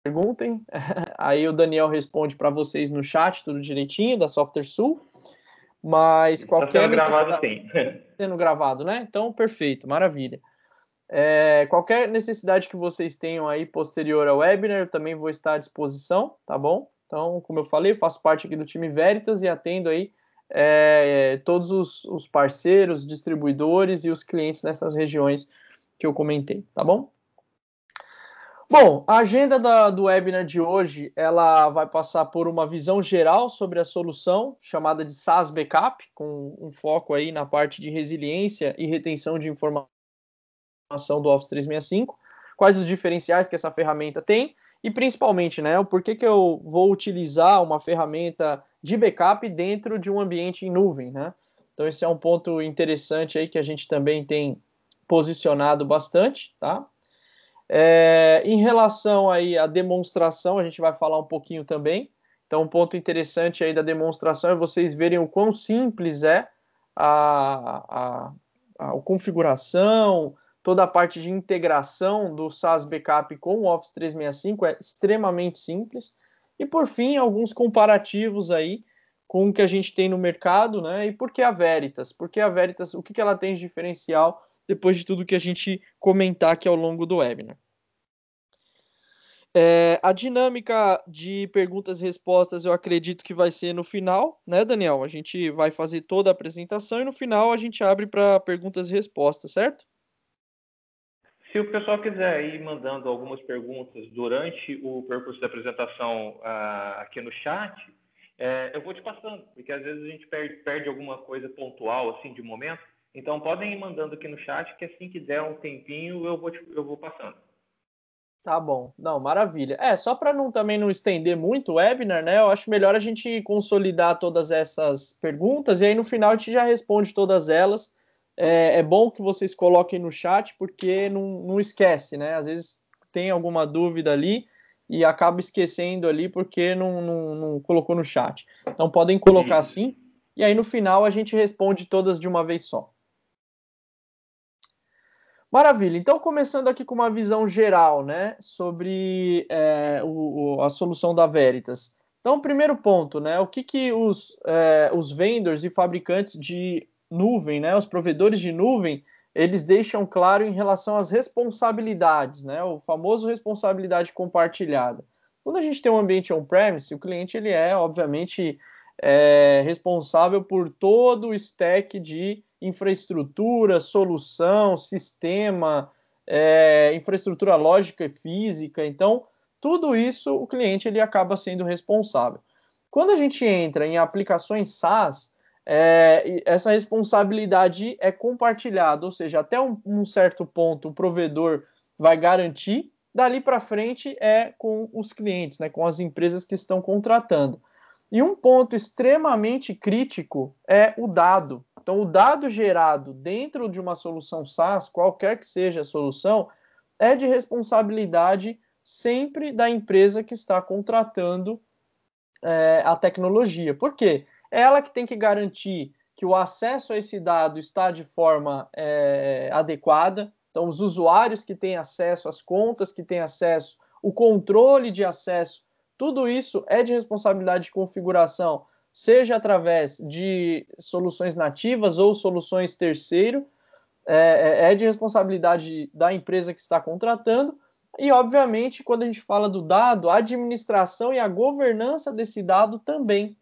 perguntem, aí o Daniel responde para vocês no chat, tudo direitinho, da Software Sul, mas Está qualquer sendo gravado, necessidade... sim. Sendo gravado, né? Então, perfeito, maravilha. Qualquer necessidade que vocês tenham aí posterior ao webinar, eu também vou estar à disposição, tá bom? Então, como eu falei, eu faço parte aqui do time Veritas e atendo aí todos os parceiros, distribuidores e os clientes nessas regiões que eu comentei, tá bom? Bom, a agenda do webinar de hoje, ela vai passar por uma visão geral sobre a solução, chamada de SaaS Backup, com um foco aí na parte de resiliência e retenção de informação do Office 365, quais os diferenciais que essa ferramenta tem e principalmente, né, o porquê que eu vou utilizar uma ferramenta de backup dentro de um ambiente em nuvem, né? Então esse é um ponto interessante aí que a gente também tem posicionado bastante, tá? Em relação aí à demonstração, a gente vai falar um pouquinho também. Então, um ponto interessante aí da demonstração é vocês verem o quão simples é a configuração, toda a parte de integração do SaaS Backup com o Office 365 é extremamente simples. E, por fim, alguns comparativos aí com o que a gente tem no mercado, né? E por que a Veritas? Porque a Veritas, o que ela tem de diferencial depois de tudo que a gente comentar aqui ao longo do webinar. A dinâmica de perguntas e respostas eu acredito que vai ser no final, né, Daniel? A gente vai fazer toda a apresentação e no final a gente abre para perguntas e respostas, certo? Se o pessoal quiser ir mandando algumas perguntas durante o percurso da apresentação aqui no chat, eu vou te passando, porque às vezes a gente perde alguma coisa pontual, assim, de momento. Então, podem ir mandando aqui no chat, que assim que der um tempinho, eu vou passando. Tá bom. Não, maravilha. Só para também não estender muito o webinar, né? Eu acho melhor a gente consolidar todas essas perguntas e aí no final a gente já responde todas elas. É bom que vocês coloquem no chat porque não esquece, né? Às vezes tem alguma dúvida ali e acaba esquecendo ali porque não colocou no chat. Então podem colocar Isso. assim e aí no final a gente responde todas de uma vez só. Maravilha. Então, começando aqui com uma visão geral, né, sobre a solução da Veritas. Então, primeiro ponto, né, o que os vendors e fabricantes de nuvem, né, os provedores de nuvem, eles deixam claro em relação às responsabilidades, né, o famoso responsabilidade compartilhada. Quando a gente tem um ambiente on-premise, o cliente ele obviamente, responsável por todo o stack de infraestrutura, solução, sistema, infraestrutura lógica e física. Então, tudo isso o cliente ele acaba sendo responsável. Quando a gente entra em aplicações SaaS, essa responsabilidade é compartilhada, ou seja, até um certo ponto o provedor vai garantir, dali para frente é com os clientes, né, com as empresas que estão contratando. E um ponto extremamente crítico é o dado. Então, o dado gerado dentro de uma solução SaaS, qualquer que seja a solução, é de responsabilidade sempre da empresa que está contratando a tecnologia. Por quê? É ela que tem que garantir que o acesso a esse dado está de forma adequada. Então, os usuários que têm acesso às contas, que têm acesso, o controle de acesso, tudo isso é de responsabilidade de configuração, seja através de soluções nativas ou soluções terceiro, é de responsabilidade da empresa que está contratando. E, obviamente, quando a gente fala do dado, a administração e a governança desse dado também.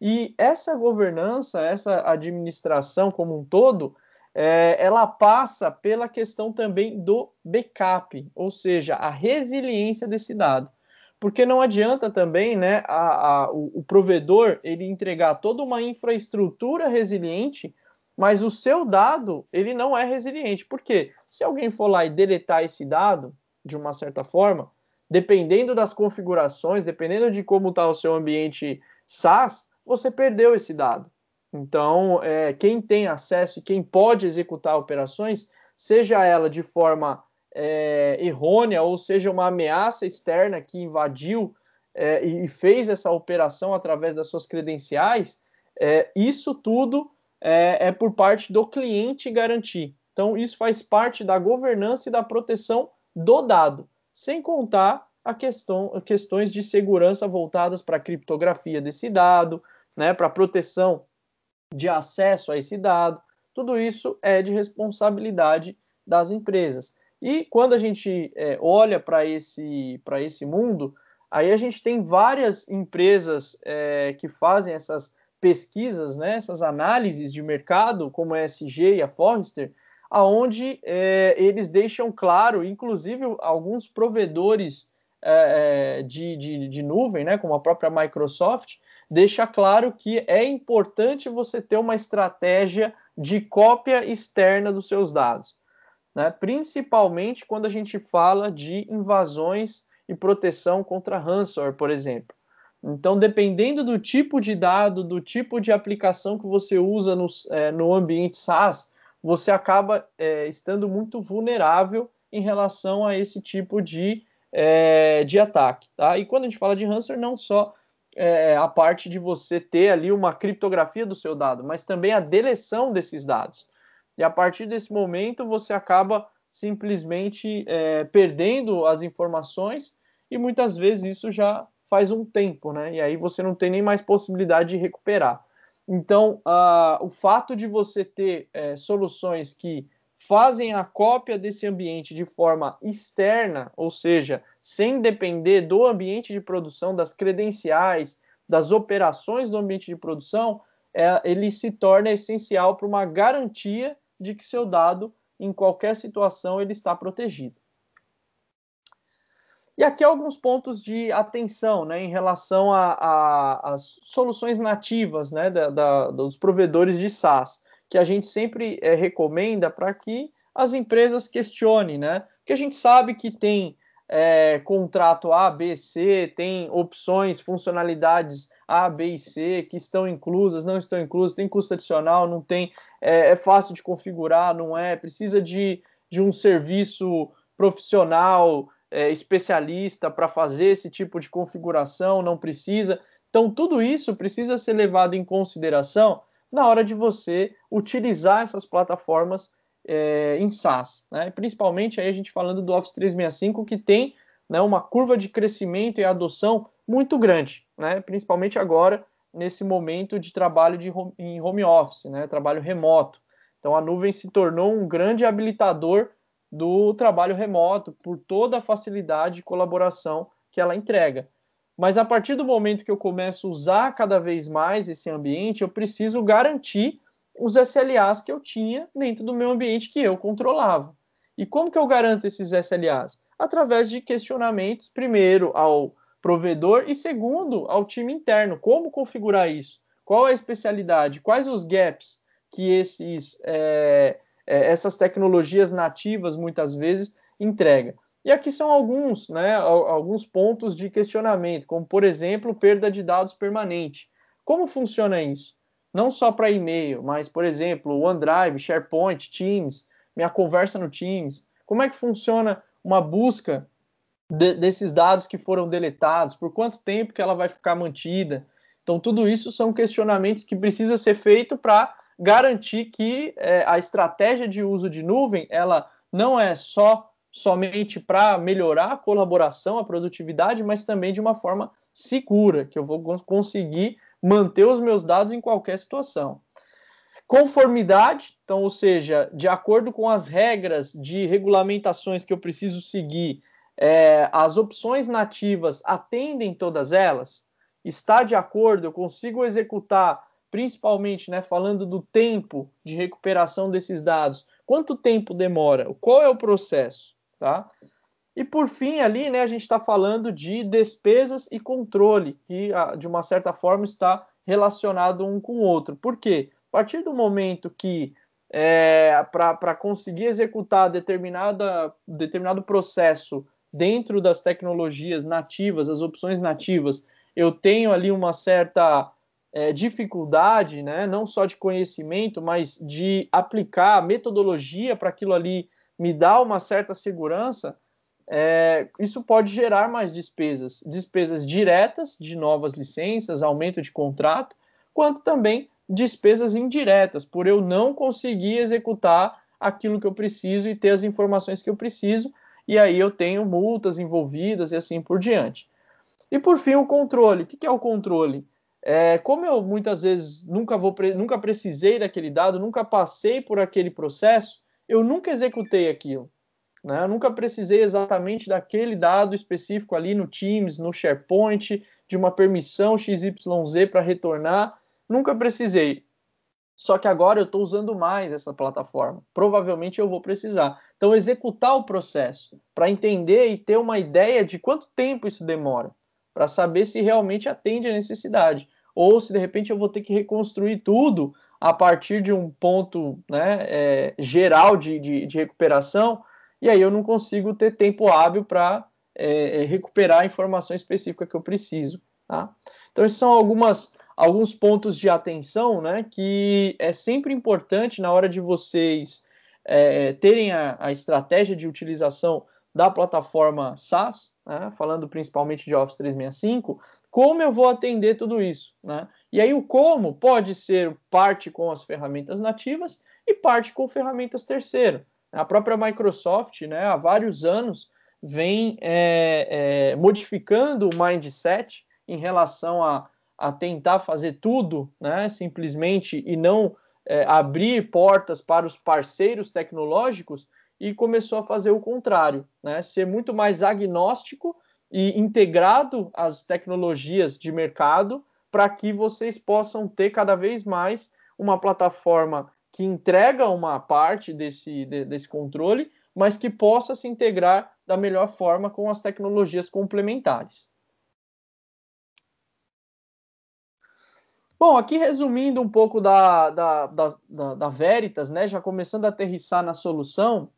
E essa governança, essa administração como um todo, ela passa pela questão também do backup, ou seja, a resiliência desse dado. Porque não adianta também, né, o provedor ele entregar toda uma infraestrutura resiliente, mas o seu dado ele não é resiliente. Por quê? Se alguém for lá e deletar esse dado, de uma certa forma, dependendo das configurações, dependendo de como está o seu ambiente SaaS, você perdeu esse dado. Então, quem tem acesso e quem pode executar operações, seja ela de forma errônea ou seja uma ameaça externa que invadiu e fez essa operação através das suas credenciais, isso tudo é por parte do cliente garantir. Então, isso faz parte da governança e da proteção do dado, sem contar questões de segurança voltadas para a criptografia desse dado, né, para a proteção de acesso a esse dado. Tudo isso é de responsabilidade das empresas. E quando a gente olha para esse mundo, aí a gente tem várias empresas que fazem essas pesquisas, né, essas análises de mercado, como a ESG e a Forrester, aonde eles deixam claro, inclusive alguns provedores de nuvem, né, como a própria Microsoft, deixa claro que é importante você ter uma estratégia de cópia externa dos seus dados, né? Principalmente quando a gente fala de invasões e proteção contra ransomware, por exemplo. Então, dependendo do tipo de dado, do tipo de aplicação que você usa no ambiente SaaS, você acaba estando muito vulnerável em relação a esse tipo de ataque. Tá? E quando a gente fala de ransomware, não só a parte de você ter ali uma criptografia do seu dado, mas também a deleção desses dados. E a partir desse momento, você acaba simplesmente perdendo as informações e muitas vezes isso já faz um tempo, né? E aí você não tem nem mais possibilidade de recuperar. Então, o fato de você ter soluções que fazem a cópia desse ambiente de forma externa, ou seja, sem depender do ambiente de produção, das credenciais, das operações do ambiente de produção, ele se torna essencial para uma garantia de que seu dado, em qualquer situação, ele está protegido. E aqui alguns pontos de atenção, né, em relação às soluções nativas, né, dos provedores de SaaS, que a gente sempre recomenda para que as empresas questionem, né? Porque a gente sabe que tem contrato A, B, C, tem opções, funcionalidades A, B e C que estão inclusas, não estão inclusas, tem custo adicional, não tem, é fácil de configurar, não é, precisa de um serviço profissional, especialista para fazer esse tipo de configuração, não precisa. Então, tudo isso precisa ser levado em consideração na hora de você utilizar essas plataformas em SaaS, né? Principalmente aí a gente falando do Office 365, que tem, né, uma curva de crescimento e adoção muito grande, né? Principalmente agora, nesse momento de trabalho em home office, né? Trabalho remoto. Então, a nuvem se tornou um grande habilitador do trabalho remoto, por toda a facilidade de colaboração que ela entrega. Mas a partir do momento que eu começo a usar cada vez mais esse ambiente, eu preciso garantir os SLAs que eu tinha dentro do meu ambiente que eu controlava. E como que eu garanto esses SLAs? Através de questionamentos, primeiro ao provedor e segundo ao time interno. Como configurar isso? Qual é a especialidade? Quais os gaps que essas tecnologias nativas muitas vezes entregam? E aqui são alguns, né, alguns pontos de questionamento, como, por exemplo, perda de dados permanente. Como funciona isso? Não só para e-mail, mas, por exemplo, o OneDrive, SharePoint, Teams, minha conversa no Teams. Como é que funciona uma busca desses dados que foram deletados? Por quanto tempo que ela vai ficar mantida? Então, tudo isso são questionamentos que precisa ser feito para garantir que a estratégia de uso de nuvem, ela não é somente para melhorar a colaboração, a produtividade, mas também de uma forma segura, que eu vou conseguir manter os meus dados em qualquer situação. Conformidade, então, ou seja, de acordo com as regras de regulamentações que eu preciso seguir, as opções nativas atendem todas elas? Está de acordo? Eu consigo executar, principalmente, né, falando do tempo de recuperação desses dados? Quanto tempo demora? Qual é o processo? Tá? E por fim, ali, né, a gente está falando de despesas e controle, que de uma certa forma está relacionado um com o outro. Por quê? A partir do momento que para conseguir executar determinado processo dentro das tecnologias nativas, as opções nativas, eu tenho ali uma certa dificuldade, né, não só de conhecimento, mas de aplicar metodologia para aquilo ali me dar uma certa segurança. Isso pode gerar mais despesas diretas de novas licenças, aumento de contrato, quanto também despesas indiretas, por eu não conseguir executar aquilo que eu preciso e ter as informações que eu preciso, e aí eu tenho multas envolvidas e assim por diante. E por fim, o controle. O que é o controle? Como eu muitas vezes nunca precisei daquele dado, nunca passei por aquele processo, eu nunca executei aquilo. Né? Eu nunca precisei exatamente daquele dado específico ali no Teams, no SharePoint, de uma permissão XYZ para retornar. Nunca precisei. Só que agora eu estou usando mais essa plataforma. Provavelmente eu vou precisar. Então, executar o processo para entender e ter uma ideia de quanto tempo isso demora, para saber se realmente atende a necessidade. Ou se de repente eu vou ter que reconstruir tudo a partir de um ponto, né, geral de recuperação, e aí eu não consigo ter tempo hábil para recuperar a informação específica que eu preciso. Tá? Então, esses são alguns pontos de atenção, né, que é sempre importante na hora de vocês terem a estratégia de utilização da plataforma SaaS, né, falando principalmente de Office 365, como eu vou atender tudo isso, né? E aí o como pode ser parte com as ferramentas nativas e parte com ferramentas terceiras. A própria Microsoft, né, há vários anos, vem modificando o mindset em relação a tentar fazer tudo, né, simplesmente, e não abrir portas para os parceiros tecnológicos, e começou a fazer o contrário, né, ser muito mais agnóstico e integrado às tecnologias de mercado, para que vocês possam ter cada vez mais uma plataforma que entrega uma parte desse controle, mas que possa se integrar da melhor forma com as tecnologias complementares. Bom, aqui resumindo um pouco da Veritas, né, já começando a aterrissar na solução,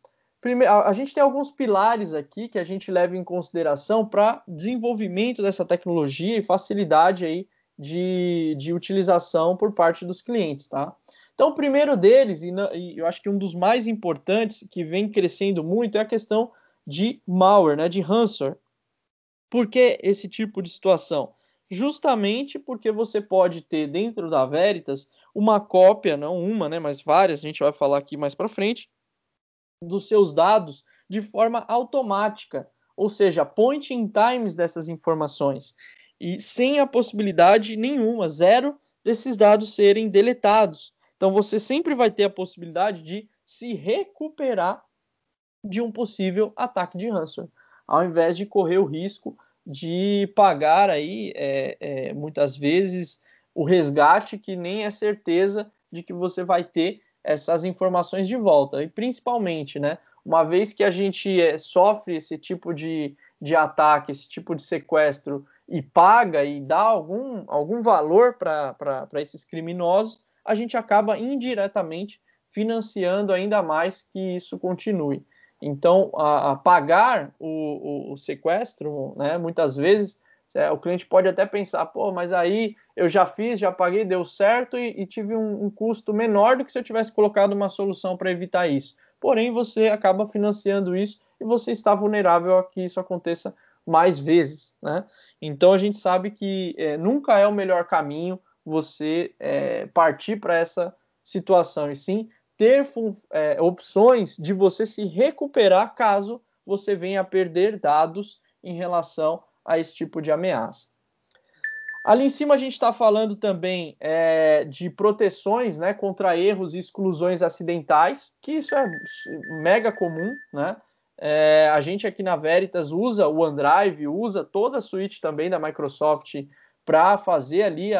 a gente tem alguns pilares aqui que a gente leva em consideração para desenvolvimento dessa tecnologia e facilidade aí de utilização por parte dos clientes, tá? Então, o primeiro deles, e eu acho que um dos mais importantes, que vem crescendo muito, é a questão de malware, né, de ransomware. Por que esse tipo de situação? Justamente porque você pode ter dentro da Veritas uma cópia, não uma, né, mas várias, a gente vai falar aqui mais para frente, dos seus dados de forma automática, ou seja, point in times dessas informações, e sem a possibilidade nenhuma, zero, desses dados serem deletados. Então você sempre vai ter a possibilidade de se recuperar de um possível ataque de ransomware, ao invés de correr o risco de pagar aí muitas vezes o resgate, que nem é certeza de que você vai ter essas informações de volta. E principalmente, né, uma vez que a gente sofre esse tipo de ataque, esse tipo de sequestro, e paga e dá algum valor para esses criminosos, a gente acaba indiretamente financiando ainda mais que isso continue. Então, a pagar o sequestro, né, muitas vezes, o cliente pode até pensar, pô, mas aí eu já fiz, já paguei, deu certo e tive um custo menor do que se eu tivesse colocado uma solução para evitar isso. Porém, você acaba financiando isso e você está vulnerável a que isso aconteça mais vezes, né? Então, a gente sabe que nunca é o melhor caminho você partir para essa situação, e sim ter opções de você se recuperar caso você venha a perder dados em relação a esse tipo de ameaça. Ali em cima a gente está falando também de proteções, né, contra erros e exclusões acidentais, que isso é mega comum, né? A gente aqui na Veritas usa o OneDrive, usa toda a suíte também da Microsoft para fazer ali,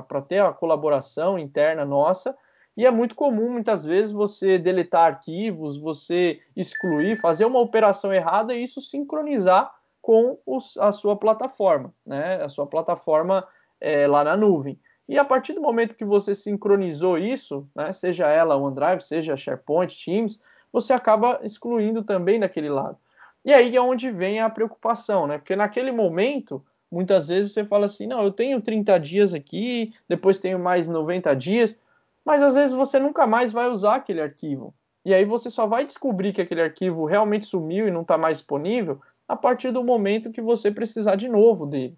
para ter a colaboração interna nossa, e é muito comum, muitas vezes, você deletar arquivos, você excluir, fazer uma operação errada e isso sincronizar com a sua plataforma, né? A sua plataforma lá na nuvem. E a partir do momento que você sincronizou isso, né, seja ela OneDrive, seja SharePoint, Teams, você acaba excluindo também daquele lado. E aí é onde vem a preocupação, né? Porque naquele momento, muitas vezes você fala assim, não, eu tenho 30 dias aqui, depois tenho mais 90 dias, mas às vezes você nunca mais vai usar aquele arquivo. E aí você só vai descobrir que aquele arquivo realmente sumiu e não está mais disponível a partir do momento que você precisar de novo dele.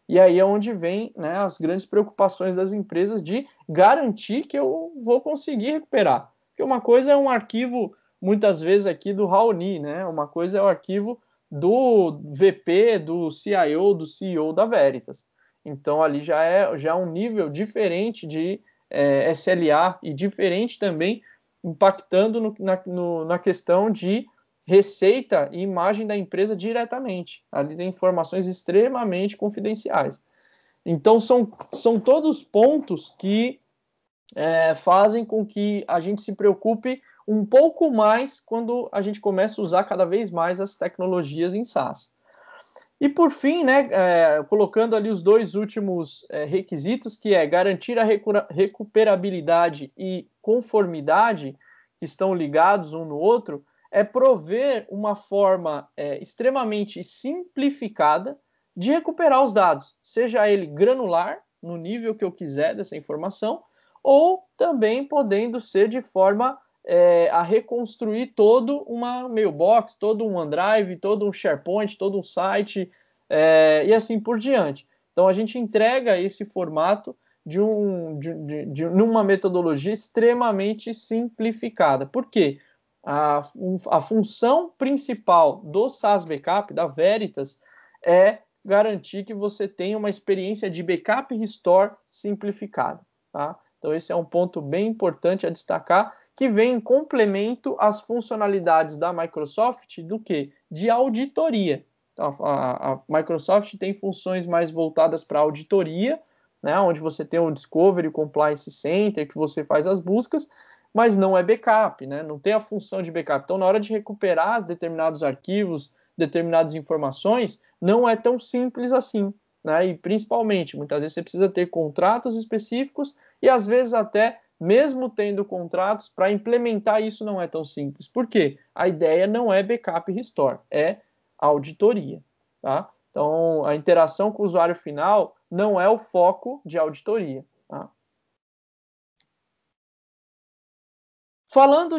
E aí é onde vem, né, as grandes preocupações das empresas de garantir que eu vou conseguir recuperar. Porque uma coisa é um arquivo muitas vezes aqui do Raoni, né? Uma coisa é o arquivo do VP, do CIO, do CEO da Veritas. Então, ali já é um nível diferente de SLA e diferente também, impactando na questão de receita e imagem da empresa diretamente. Ali tem informações extremamente confidenciais. Então, são todos pontos que fazem com que a gente se preocupe um pouco mais quando a gente começa a usar cada vez mais as tecnologias em SaaS. E por fim, né, colocando ali os dois últimos requisitos, que é garantir a recuperabilidade e conformidade, que estão ligados um no outro, é prover uma forma extremamente simplificada de recuperar os dados, seja ele granular, no nível que eu quiser dessa informação, ou também podendo ser de forma a reconstruir todo uma mailbox, todo um OneDrive, todo um SharePoint, todo um site e assim por diante. Então a gente entrega esse formato numa metodologia extremamente simplificada. Por quê? A função principal do SaaS Backup, da Veritas, é garantir que você tenha uma experiência de backup e restore simplificada. Tá? Então esse é um ponto bem importante a destacar, que vem em complemento às funcionalidades da Microsoft do que? De auditoria. Então, a Microsoft tem funções mais voltadas para auditoria, né, onde você tem o Discovery Compliance Center, que você faz as buscas, mas não é backup, né, não tem a função de backup. Então, na hora de recuperar determinados arquivos, determinadas informações, não é tão simples assim. Né, e principalmente, muitas vezes você precisa ter contratos específicos e às vezes até mesmo tendo contratos, para implementar isso não é tão simples. Por quê? A ideia não é backup e restore, é auditoria. Tá? Então, a interação com o usuário final não é o foco de auditoria. Tá? Falando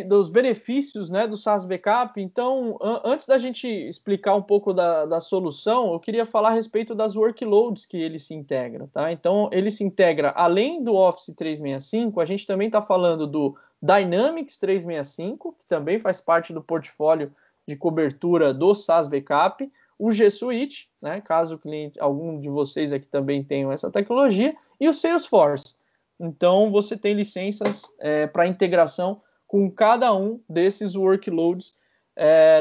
dos benefícios, né, do SaaS Backup, então, antes da gente explicar um pouco da solução, eu queria falar a respeito das workloads que ele se integra. Tá? Então, ele se integra, além do Office 365, a gente também está falando do Dynamics 365, que também faz parte do portfólio de cobertura do SaaS Backup, o G Suite, né, caso o cliente, algum de vocês aqui também tenham essa tecnologia, e o Salesforce. Então, você tem licenças para integração com cada um desses workloads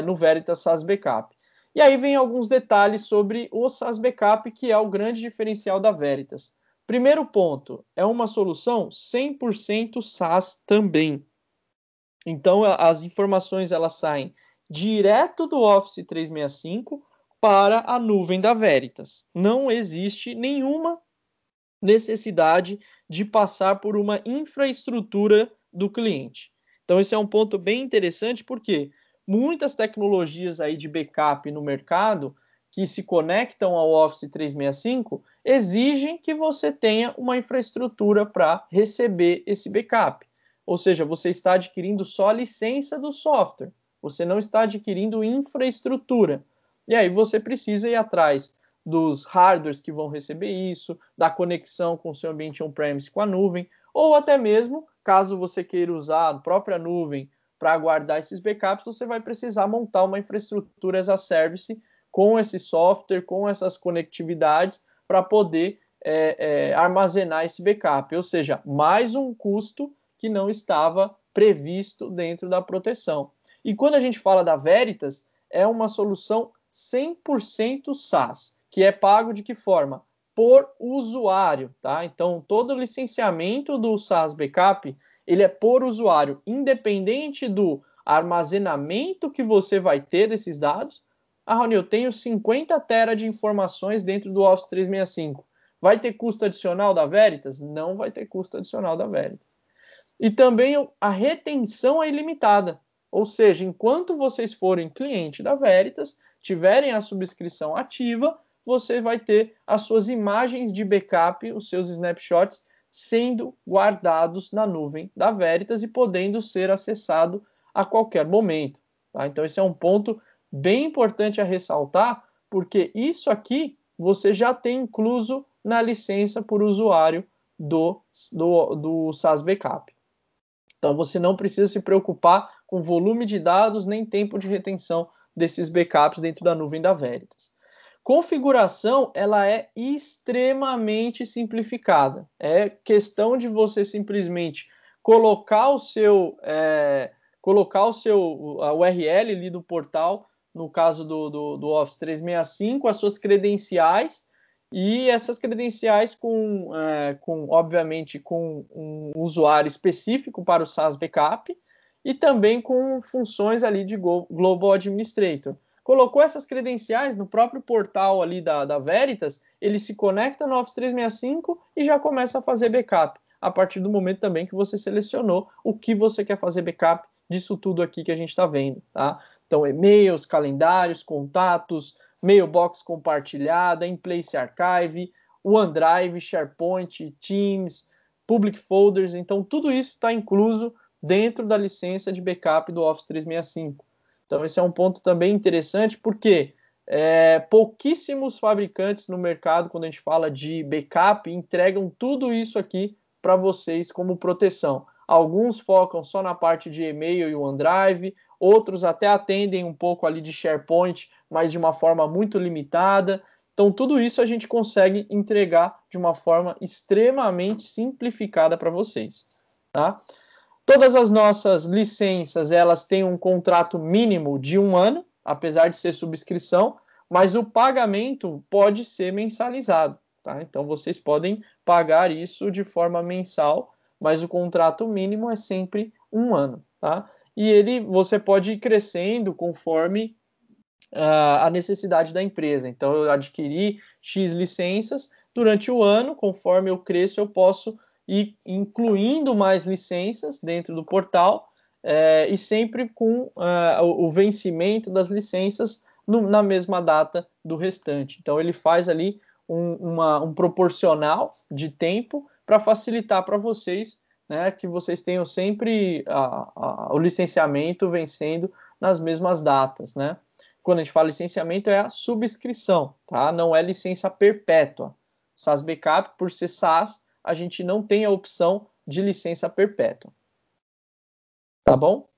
no Veritas SaaS Backup. E aí vem alguns detalhes sobre o SaaS Backup, que é o grande diferencial da Veritas. Primeiro ponto, é uma solução 100% SaaS também. Então, as informações elas saem direto do Office 365 para a nuvem da Veritas. Não existe nenhuma necessidade de passar por uma infraestrutura do cliente. Então, esse é um ponto bem interessante, porque muitas tecnologias aí de backup no mercado que se conectam ao Office 365 exigem que você tenha uma infraestrutura para receber esse backup. Ou seja, você está adquirindo só a licença do software, você não está adquirindo infraestrutura. E aí você precisa ir atrás dos hardwares que vão receber isso, da conexão com o seu ambiente on-premise com a nuvem, ou até mesmo, caso você queira usar a própria nuvem para guardar esses backups, você vai precisar montar uma infraestrutura as a service com esse software, com essas conectividades, para poder armazenar esse backup. Ou seja, mais um custo que não estava previsto dentro da proteção. E quando a gente fala da Veritas, é uma solução 100% SaaS, que é pago de que forma? Por usuário, tá? Então, todo licenciamento do SaaS Backup, ele é por usuário, independente do armazenamento que você vai ter desses dados. Ah, Rony, eu tenho 50 tera de informações dentro do Office 365. Vai ter custo adicional da Veritas? Não vai ter custo adicional da Veritas. E também a retenção é ilimitada. Ou seja, enquanto vocês forem cliente da Veritas, tiverem a subscrição ativa, você vai ter as suas imagens de backup, os seus snapshots, sendo guardados na nuvem da Veritas e podendo ser acessado a qualquer momento. Tá? Então, esse é um ponto bem importante a ressaltar, porque isso aqui você já tem incluso na licença por usuário do SaaS Backup. Então, você não precisa se preocupar com volume de dados nem tempo de retenção desses backups dentro da nuvem da Veritas. Configuração, ela é extremamente simplificada. É questão de você simplesmente colocar a URL ali do portal, no caso do Office 365, as suas credenciais, e essas credenciais obviamente, com um usuário específico para o SaaS Backup, e também com funções ali de Global Administrator. Colocou essas credenciais no próprio portal ali da Veritas, ele se conecta no Office 365 e já começa a fazer backup, a partir do momento também que você selecionou o que você quer fazer backup disso tudo aqui que a gente está vendo, tá? Então, e-mails, calendários, contatos, mailbox compartilhada, In-Place Archive, OneDrive, SharePoint, Teams, Public Folders, então tudo isso está incluso dentro da licença de backup do Office 365. Então, esse é um ponto também interessante, porque pouquíssimos fabricantes no mercado, quando a gente fala de backup, entregam tudo isso aqui para vocês como proteção. Alguns focam só na parte de e-mail e OneDrive, outros até atendem um pouco ali de SharePoint, mas de uma forma muito limitada. Então, tudo isso a gente consegue entregar de uma forma extremamente simplificada para vocês, tá? Todas as nossas licenças, elas têm um contrato mínimo de 1 ano, apesar de ser subscrição, mas o pagamento pode ser mensalizado, tá? Então, vocês podem pagar isso de forma mensal, mas o contrato mínimo é sempre 1 ano, tá? E você pode ir crescendo conforme a necessidade da empresa. Então, eu adquiri X licenças, durante o ano, conforme eu cresço, eu posso ir incluindo mais licenças dentro do portal, e sempre com o vencimento das licenças na mesma data do restante. Então, ele faz ali um proporcional de tempo para facilitar para vocês, né, que vocês tenham sempre o licenciamento vencendo nas mesmas datas, né? Quando a gente fala licenciamento, é a subscrição, tá? Não é licença perpétua. SaaS Backup, por ser SaaS, a gente não tem a opção de licença perpétua. Tá bom?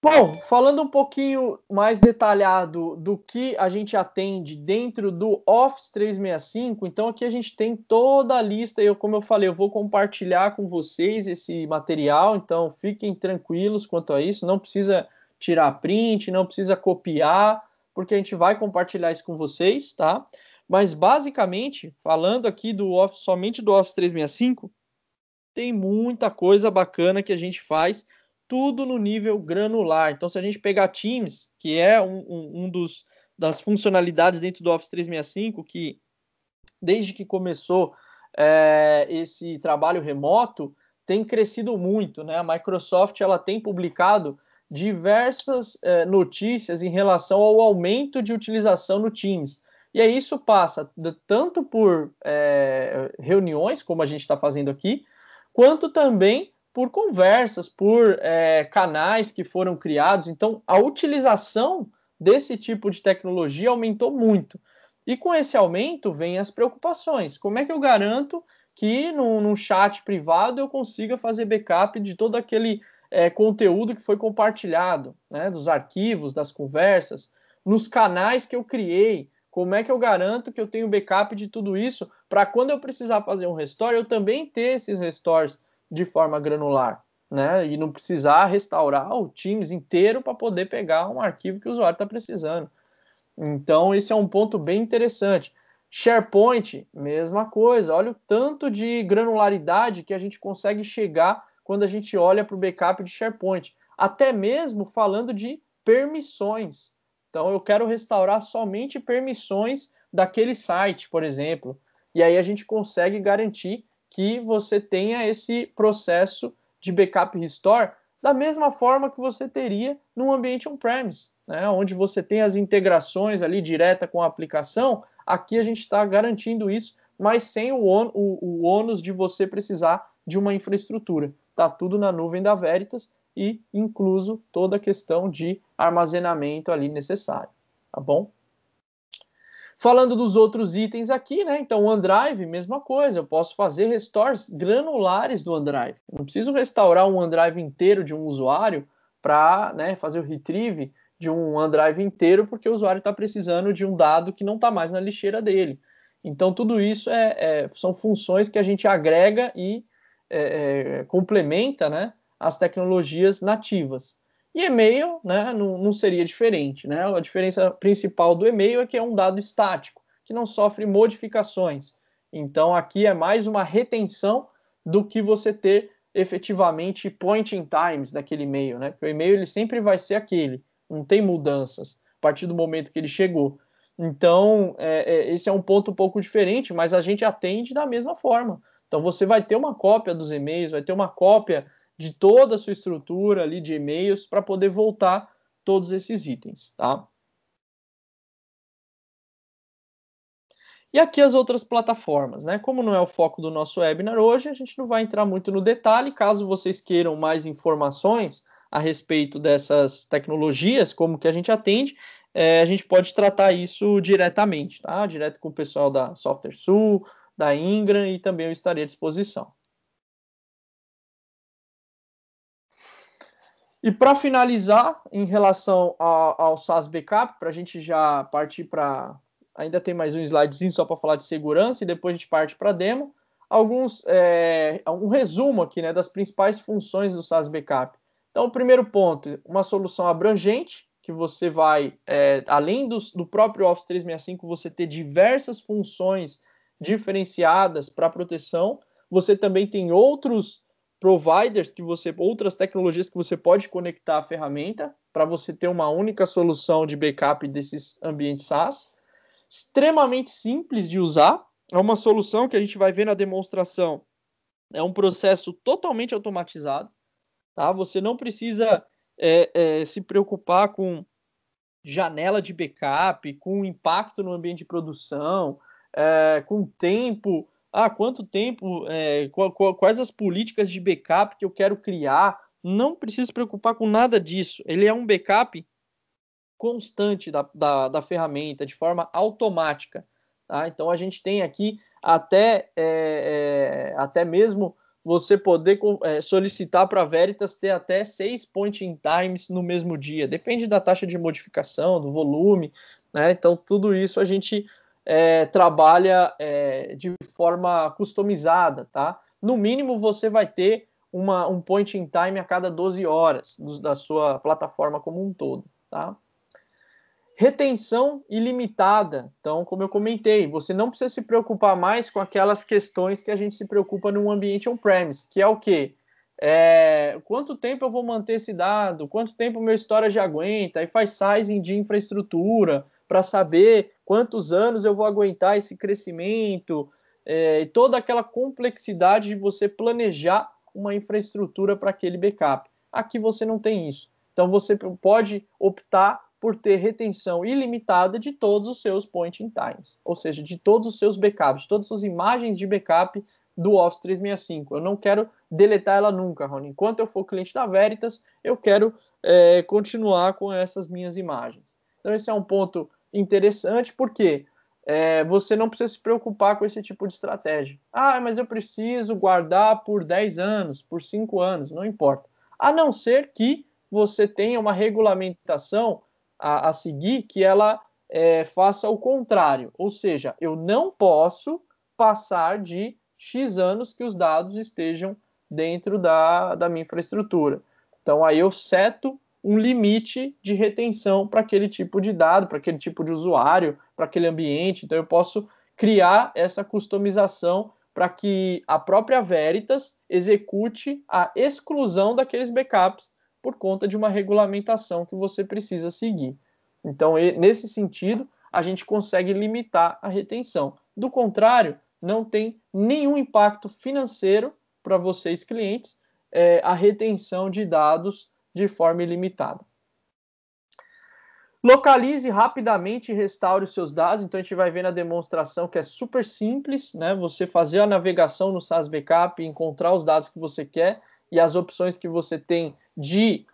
Bom, falando um pouquinho mais detalhado do que a gente atende dentro do Office 365, então aqui a gente tem toda a lista, como eu falei, eu vou compartilhar com vocês esse material, então fiquem tranquilos quanto a isso, não precisa tirar print, não precisa copiar, porque a gente vai compartilhar isso com vocês, tá? Mas basicamente, falando aqui do Office, somente do Office 365, tem muita coisa bacana que a gente faz, tudo no nível granular. Então, se a gente pegar Teams, que é das funcionalidades dentro do Office 365, que desde que começou esse trabalho remoto, tem crescido muito, né? A Microsoft ela tem publicado diversas notícias em relação ao aumento de utilização no Teams. E aí isso passa tanto por reuniões, como a gente está fazendo aqui, quanto também por conversas, por canais que foram criados. Então, a utilização desse tipo de tecnologia aumentou muito. E com esse aumento vem as preocupações. Como é que eu garanto que num chat privado eu consiga fazer backup de todo aquele conteúdo que foi compartilhado, né, dos arquivos, das conversas, nos canais que eu criei? Como é que eu garanto que eu tenho backup de tudo isso para quando eu precisar fazer um restore, eu também ter esses restores de forma granular, né? E não precisar restaurar o Teams inteiro para poder pegar um arquivo que o usuário está precisando. Então, esse é um ponto bem interessante. SharePoint, mesma coisa. Olha o tanto de granularidade que a gente consegue chegar quando a gente olha para o backup de SharePoint. Até mesmo falando de permissões. Então, eu quero restaurar somente permissões daquele site, por exemplo. E aí a gente consegue garantir que você tenha esse processo de backup restore da mesma forma que você teria num ambiente on-premise, né, onde você tem as integrações ali direta com a aplicação. Aqui a gente está garantindo isso, mas sem o ônus de você precisar de uma infraestrutura. Está tudo na nuvem da Veritas e incluso toda a questão de armazenamento ali necessário, tá bom? Falando dos outros itens aqui, né? Então, o OneDrive, mesma coisa. Eu posso fazer restores granulares do OneDrive. Não preciso restaurar um OneDrive inteiro de um usuário para, né, fazer o retrieve de um OneDrive inteiro, porque o usuário está precisando de um dado que não está mais na lixeira dele. Então, tudo isso são funções que a gente agrega e complementa, né, as tecnologias nativas. E e-mail, né, não seria diferente, né? A diferença principal do e-mail é que é um dado estático, que não sofre modificações. Então, aqui é mais uma retenção do que você ter efetivamente point in times daquele e-mail, né? Porque o e-mail ele sempre vai ser aquele, não tem mudanças a partir do momento que ele chegou. Então, esse é um ponto um pouco diferente, mas a gente atende da mesma forma. Então, você vai ter uma cópia dos e-mails, vai ter uma cópia de toda a sua estrutura ali de e-mails para poder voltar todos esses itens, tá? E aqui as outras plataformas, né? Como não é o foco do nosso webinar hoje, a gente não vai entrar muito no detalhe. Caso vocês queiram mais informações a respeito dessas tecnologias, como que a gente atende, a gente pode tratar isso diretamente, tá? Direto com o pessoal da SoftwareSul, da Ingram, e também eu estarei à disposição. E para finalizar, em relação ao SaaS Backup, para a gente já partir para... Ainda tem mais um slidezinho só para falar de segurança e depois a gente parte para a demo. Um resumo aqui, né, das principais funções do SaaS Backup. Então, o primeiro ponto, uma solução abrangente, que você vai, além do próprio Office 365, você ter diversas funções diferenciadas para proteção. Você também tem outros providers outras tecnologias que você pode conectar à ferramenta para você ter uma única solução de backup desses ambientes SaaS. Extremamente simples de usar, é uma solução que a gente vai ver na demonstração, é um processo totalmente automatizado, tá? Você não precisa se preocupar com janela de backup, com impacto no ambiente de produção, com tempo. Quanto tempo, quais as políticas de backup que eu quero criar? Não precisa se preocupar com nada disso. Ele é um backup constante da ferramenta, de forma automática. Tá? Então, a gente tem aqui até mesmo você poder solicitar para a Veritas ter até 6 point in times no mesmo dia. Depende da taxa de modificação, do volume, né? Então, tudo isso a gente trabalha de forma customizada, tá? No mínimo, você vai ter um point in time a cada 12 horas da sua plataforma como um todo, tá? Retenção ilimitada. Então, como eu comentei, você não precisa se preocupar mais com aquelas questões que a gente se preocupa num ambiente on-premise, que é o quê? Quanto tempo eu vou manter esse dado? Quanto tempo o meu storage aguenta? Aí faz sizing de infraestrutura para saber quantos anos eu vou aguentar esse crescimento, e toda aquela complexidade de você planejar uma infraestrutura para aquele backup. Aqui você não tem isso. Então, você pode optar por ter retenção ilimitada de todos os seus point in times, ou seja, de todos os seus backups, de todas as suas imagens de backup do Office 365. Eu não quero deletar ela nunca, Rony. Enquanto eu for cliente da Veritas, eu quero continuar com essas minhas imagens. Então, esse é um ponto interessante, porque você não precisa se preocupar com esse tipo de estratégia. Mas eu preciso guardar por 10 anos, por 5 anos, não importa. A não ser que você tenha uma regulamentação a seguir que ela faça o contrário, ou seja, eu não posso passar de X anos que os dados estejam dentro da minha infraestrutura. Então, aí eu seto um limite de retenção para aquele tipo de dado, para aquele tipo de usuário, para aquele ambiente. Então, eu posso criar essa customização para que a própria Veritas execute a exclusão daqueles backups por conta de uma regulamentação que você precisa seguir. Então, nesse sentido, a gente consegue limitar a retenção. Do contrário, não tem nenhum impacto financeiro para vocês, clientes, a retenção de dados de forma ilimitada. Localize rapidamente e restaure os seus dados. Então, a gente vai ver na demonstração que é super simples, né? Você fazer a navegação no SaaS Backup, encontrar os dados que você quer e as opções que você tem de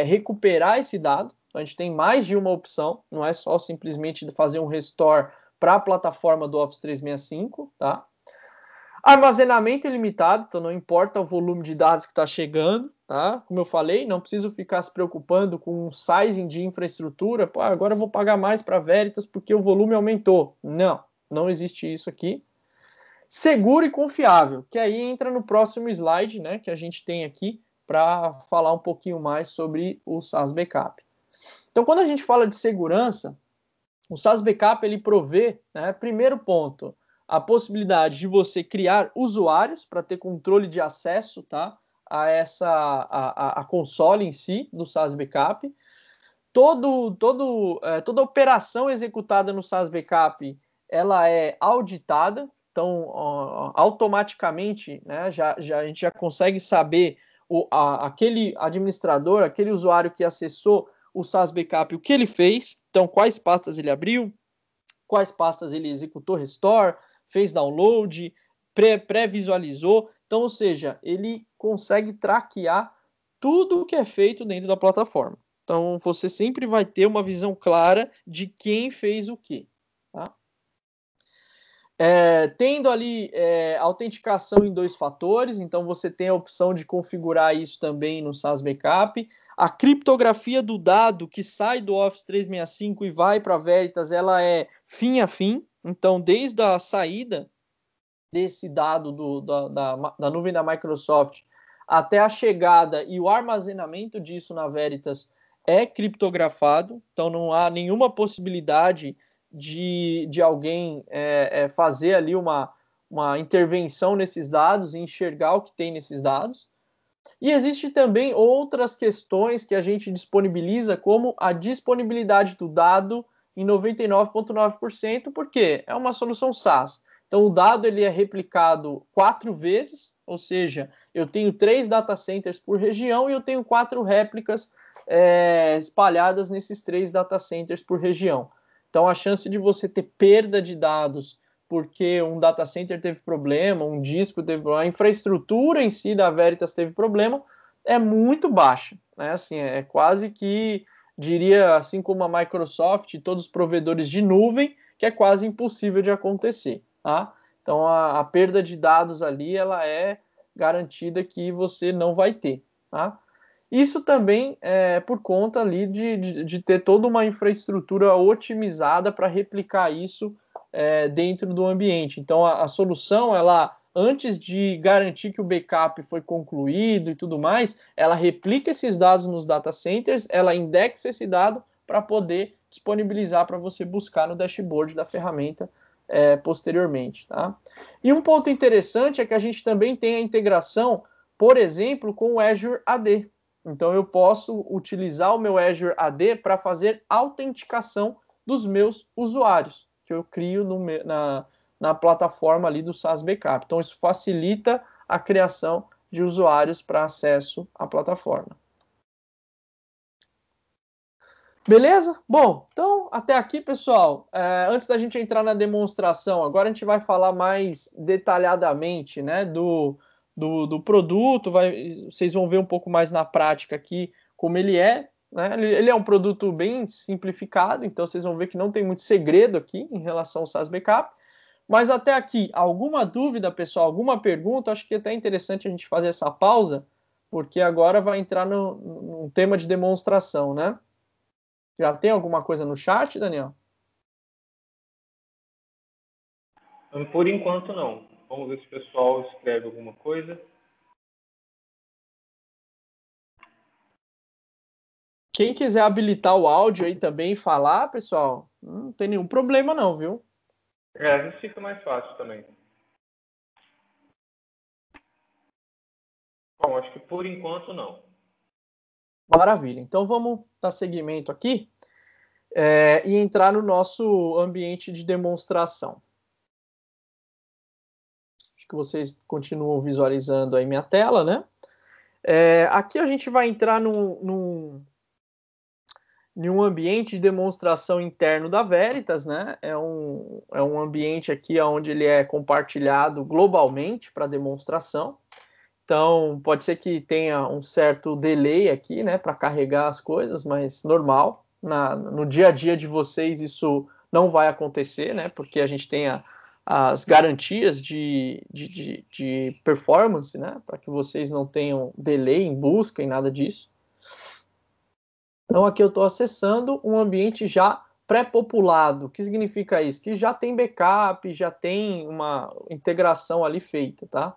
recuperar esse dado. Então, a gente tem mais de uma opção, não é só simplesmente fazer um restore para a plataforma do Office 365, tá? Armazenamento ilimitado, então não importa o volume de dados que está chegando, tá? Como eu falei, não preciso ficar se preocupando com um sizing de infraestrutura. Pô, agora eu vou pagar mais para a Veritas porque o volume aumentou. Não, não existe isso aqui. Seguro e confiável, que aí entra no próximo slide, né, que a gente tem aqui para falar um pouquinho mais sobre o SaaS Backup. Então, quando a gente fala de segurança, o SaaS Backup ele provê, né, primeiro ponto, a possibilidade de você criar usuários para ter controle de acesso, tá, a console em si do SaaS Backup. Toda operação executada no SaaS Backup ela é auditada, então automaticamente, né, a gente já consegue saber aquele administrador, aquele usuário que acessou o SaaS Backup, o que ele fez, então quais pastas ele abriu, quais pastas ele executou restore, fez download, pré-visualizou, então, ou seja, ele consegue traquear tudo o que é feito dentro da plataforma. Então, você sempre vai ter uma visão clara de quem fez o quê. Tá? Tendo ali autenticação em 2 fatores, então você tem a opção de configurar isso também no SaaS Backup. A criptografia do dado que sai do Office 365 e vai para a Veritas, ela é fim a fim. Então, desde a saída desse dado da nuvem da Microsoft até a chegada e o armazenamento disso na Veritas é criptografado, então não há nenhuma possibilidade de alguém fazer ali uma intervenção nesses dados e enxergar o que tem nesses dados. E existe também outras questões que a gente disponibiliza, como a disponibilidade do dado em 99,9%, porque é uma solução SaaS. Então, o dado ele é replicado 4 vezes, ou seja, eu tenho 3 data centers por região e eu tenho 4 réplicas espalhadas nesses 3 data centers por região. Então, a chance de você ter perda de dados porque um data center teve problema, um disco teve problema, a infraestrutura em si da Veritas teve problema, é muito baixa. Né? Assim, é quase que, diria, assim como a Microsoft e todos os provedores de nuvem, que é quase impossível de acontecer. Tá? Então, a perda de dados ali, ela é garantida que você não vai ter. Tá? Isso também é por conta ali de ter toda uma infraestrutura otimizada para replicar isso dentro do ambiente. Então, a solução, ela, antes de garantir que o backup foi concluído e tudo mais, ela replica esses dados nos data centers, ela indexa esse dado para poder disponibilizar para você buscar no dashboard da ferramenta posteriormente. Tá? E um ponto interessante é que a gente também tem a integração, por exemplo, com o Azure AD. Então, eu posso utilizar o meu Azure AD para fazer autenticação dos meus usuários que eu crio na plataforma ali do SaaS Backup. Então, isso facilita a criação de usuários para acesso à plataforma. Beleza? Bom, então, até aqui, pessoal. Antes da gente entrar na demonstração, agora a gente vai falar mais detalhadamente, né, do produto. Vocês vão ver um pouco mais na prática aqui como ele é. Né? Ele é um produto bem simplificado, então vocês vão ver que não tem muito segredo aqui em relação ao SaaS Backup. Mas até aqui, alguma dúvida, pessoal? Alguma pergunta? Acho que é até interessante a gente fazer essa pausa, porque agora vai entrar no tema de demonstração, né? Já tem alguma coisa no chat, Daniel? Por enquanto, não. Vamos ver se o pessoal escreve alguma coisa. Quem quiser habilitar o áudio aí também e falar, pessoal, não tem nenhum problema não, viu? Às vezes fica mais fácil também. Bom, acho que por enquanto não. Maravilha. Então vamos dar seguimento aqui e entrar no nosso ambiente de demonstração. Acho que vocês continuam visualizando aí minha tela, né? Aqui a gente vai entrar num ambiente de demonstração interno da Veritas, né? É um ambiente aqui onde ele é compartilhado globalmente para demonstração. Então, pode ser que tenha um certo delay aqui, né, para carregar as coisas, mas normal. No dia a dia de vocês, isso não vai acontecer, né? Porque a gente tem as garantias de performance, né? Para que vocês não tenham delay em busca e nada disso. Então aqui eu estou acessando um ambiente já pré-populado. O que significa isso? Que já tem backup, já tem uma integração ali feita, tá?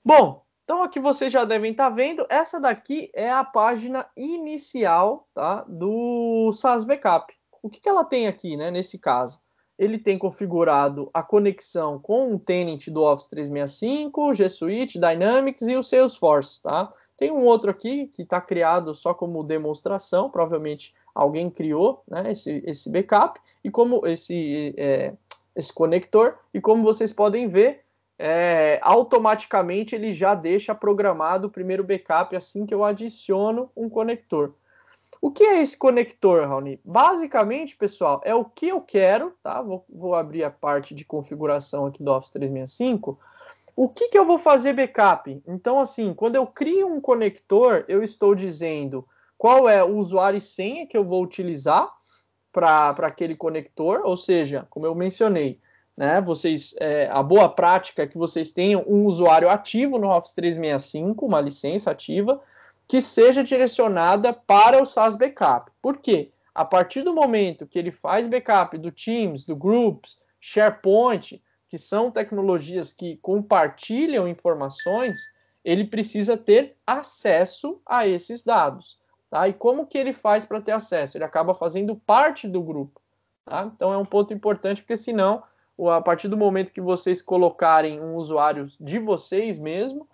Bom, então aqui vocês já devem estar vendo, essa daqui é a página inicial, tá, do SaaS Backup. O que ela tem aqui, né, nesse caso? Ele tem configurado a conexão com o tenant do Office 365, G Suite, Dynamics e o Salesforce, tá? Tem um outro aqui que está criado só como demonstração, provavelmente alguém criou, né, esse backup, e como esse conector, e como vocês podem ver, automaticamente ele já deixa programado o primeiro backup assim que eu adiciono um conector. O que é esse conector, Raoni? Basicamente, pessoal, é o que eu quero, tá? Vou abrir a parte de configuração aqui do Office 365. O que eu vou fazer backup? Então, assim, quando eu crio um conector, eu estou dizendo qual é o usuário e senha que eu vou utilizar para aquele conector, ou seja, como eu mencionei, né, a boa prática é que vocês tenham um usuário ativo no Office 365, uma licença ativa, que seja direcionada para o SaaS Backup. Por quê? A partir do momento que ele faz backup do Teams, do Groups, SharePoint, que são tecnologias que compartilham informações, ele precisa ter acesso a esses dados. Tá? E como que ele faz para ter acesso? Ele acaba fazendo parte do grupo. Tá? Então é um ponto importante, porque senão, a partir do momento que vocês colocarem um usuário de vocês mesmo,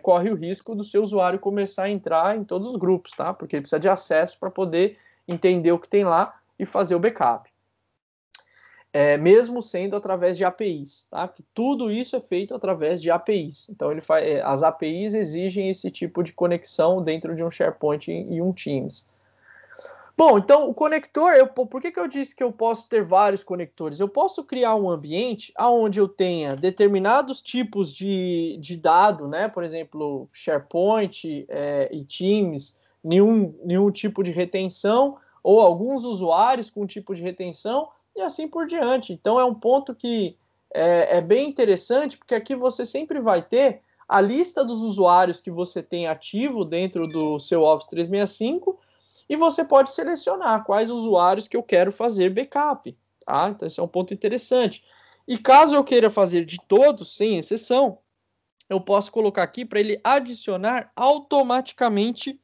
corre o risco do seu usuário começar a entrar em todos os grupos, tá? Porque ele precisa de acesso para poder entender o que tem lá e fazer o backup. Mesmo sendo através de APIs, tá? Que tudo isso é feito através de APIs. Então as APIs exigem esse tipo de conexão dentro de um SharePoint e um Teams. Bom, então o conector, por que eu disse que eu posso ter vários conectores? Eu posso criar um ambiente onde eu tenha determinados tipos de dado, né? Por exemplo, SharePoint e Teams, nenhum tipo de retenção, ou alguns usuários com tipo de retenção, e assim por diante. Então é um ponto que é bem interessante, porque aqui você sempre vai ter a lista dos usuários que você tem ativo dentro do seu Office 365, e você pode selecionar quais usuários que eu quero fazer backup. Tá? Então esse é um ponto interessante. E caso eu queira fazer de todos, sem exceção, eu posso colocar aqui para ele adicionar automaticamente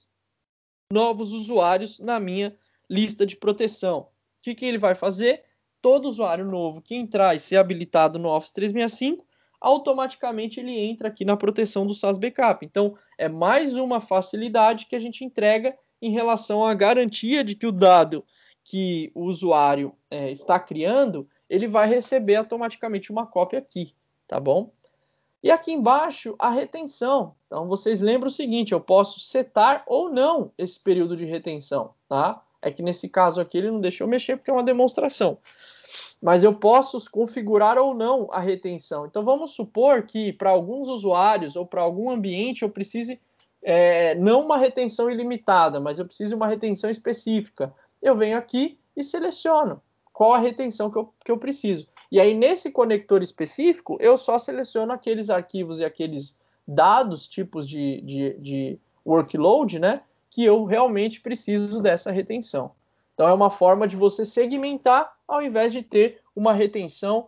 novos usuários na minha lista de proteção. O que ele vai fazer? Todo usuário novo que entrar e ser habilitado no Office 365, automaticamente ele entra aqui na proteção do SaaS Backup. Então, é mais uma facilidade que a gente entrega em relação à garantia de que o dado que o usuário está criando, ele vai receber automaticamente uma cópia aqui, tá bom? E aqui embaixo, a retenção. Então, vocês lembram o seguinte, eu posso setar ou não esse período de retenção, tá? É que nesse caso aqui ele não deixou mexer porque é uma demonstração. Mas eu posso configurar ou não a retenção. Então, vamos supor que para alguns usuários ou para algum ambiente eu precise não uma retenção ilimitada, mas eu preciso de uma retenção específica. Eu venho aqui e seleciono qual a retenção que eu preciso. E aí, nesse conector específico, eu só seleciono aqueles arquivos e aqueles dados, tipos de workload, né, que eu realmente preciso dessa retenção. Então, é uma forma de você segmentar, ao invés de ter uma retenção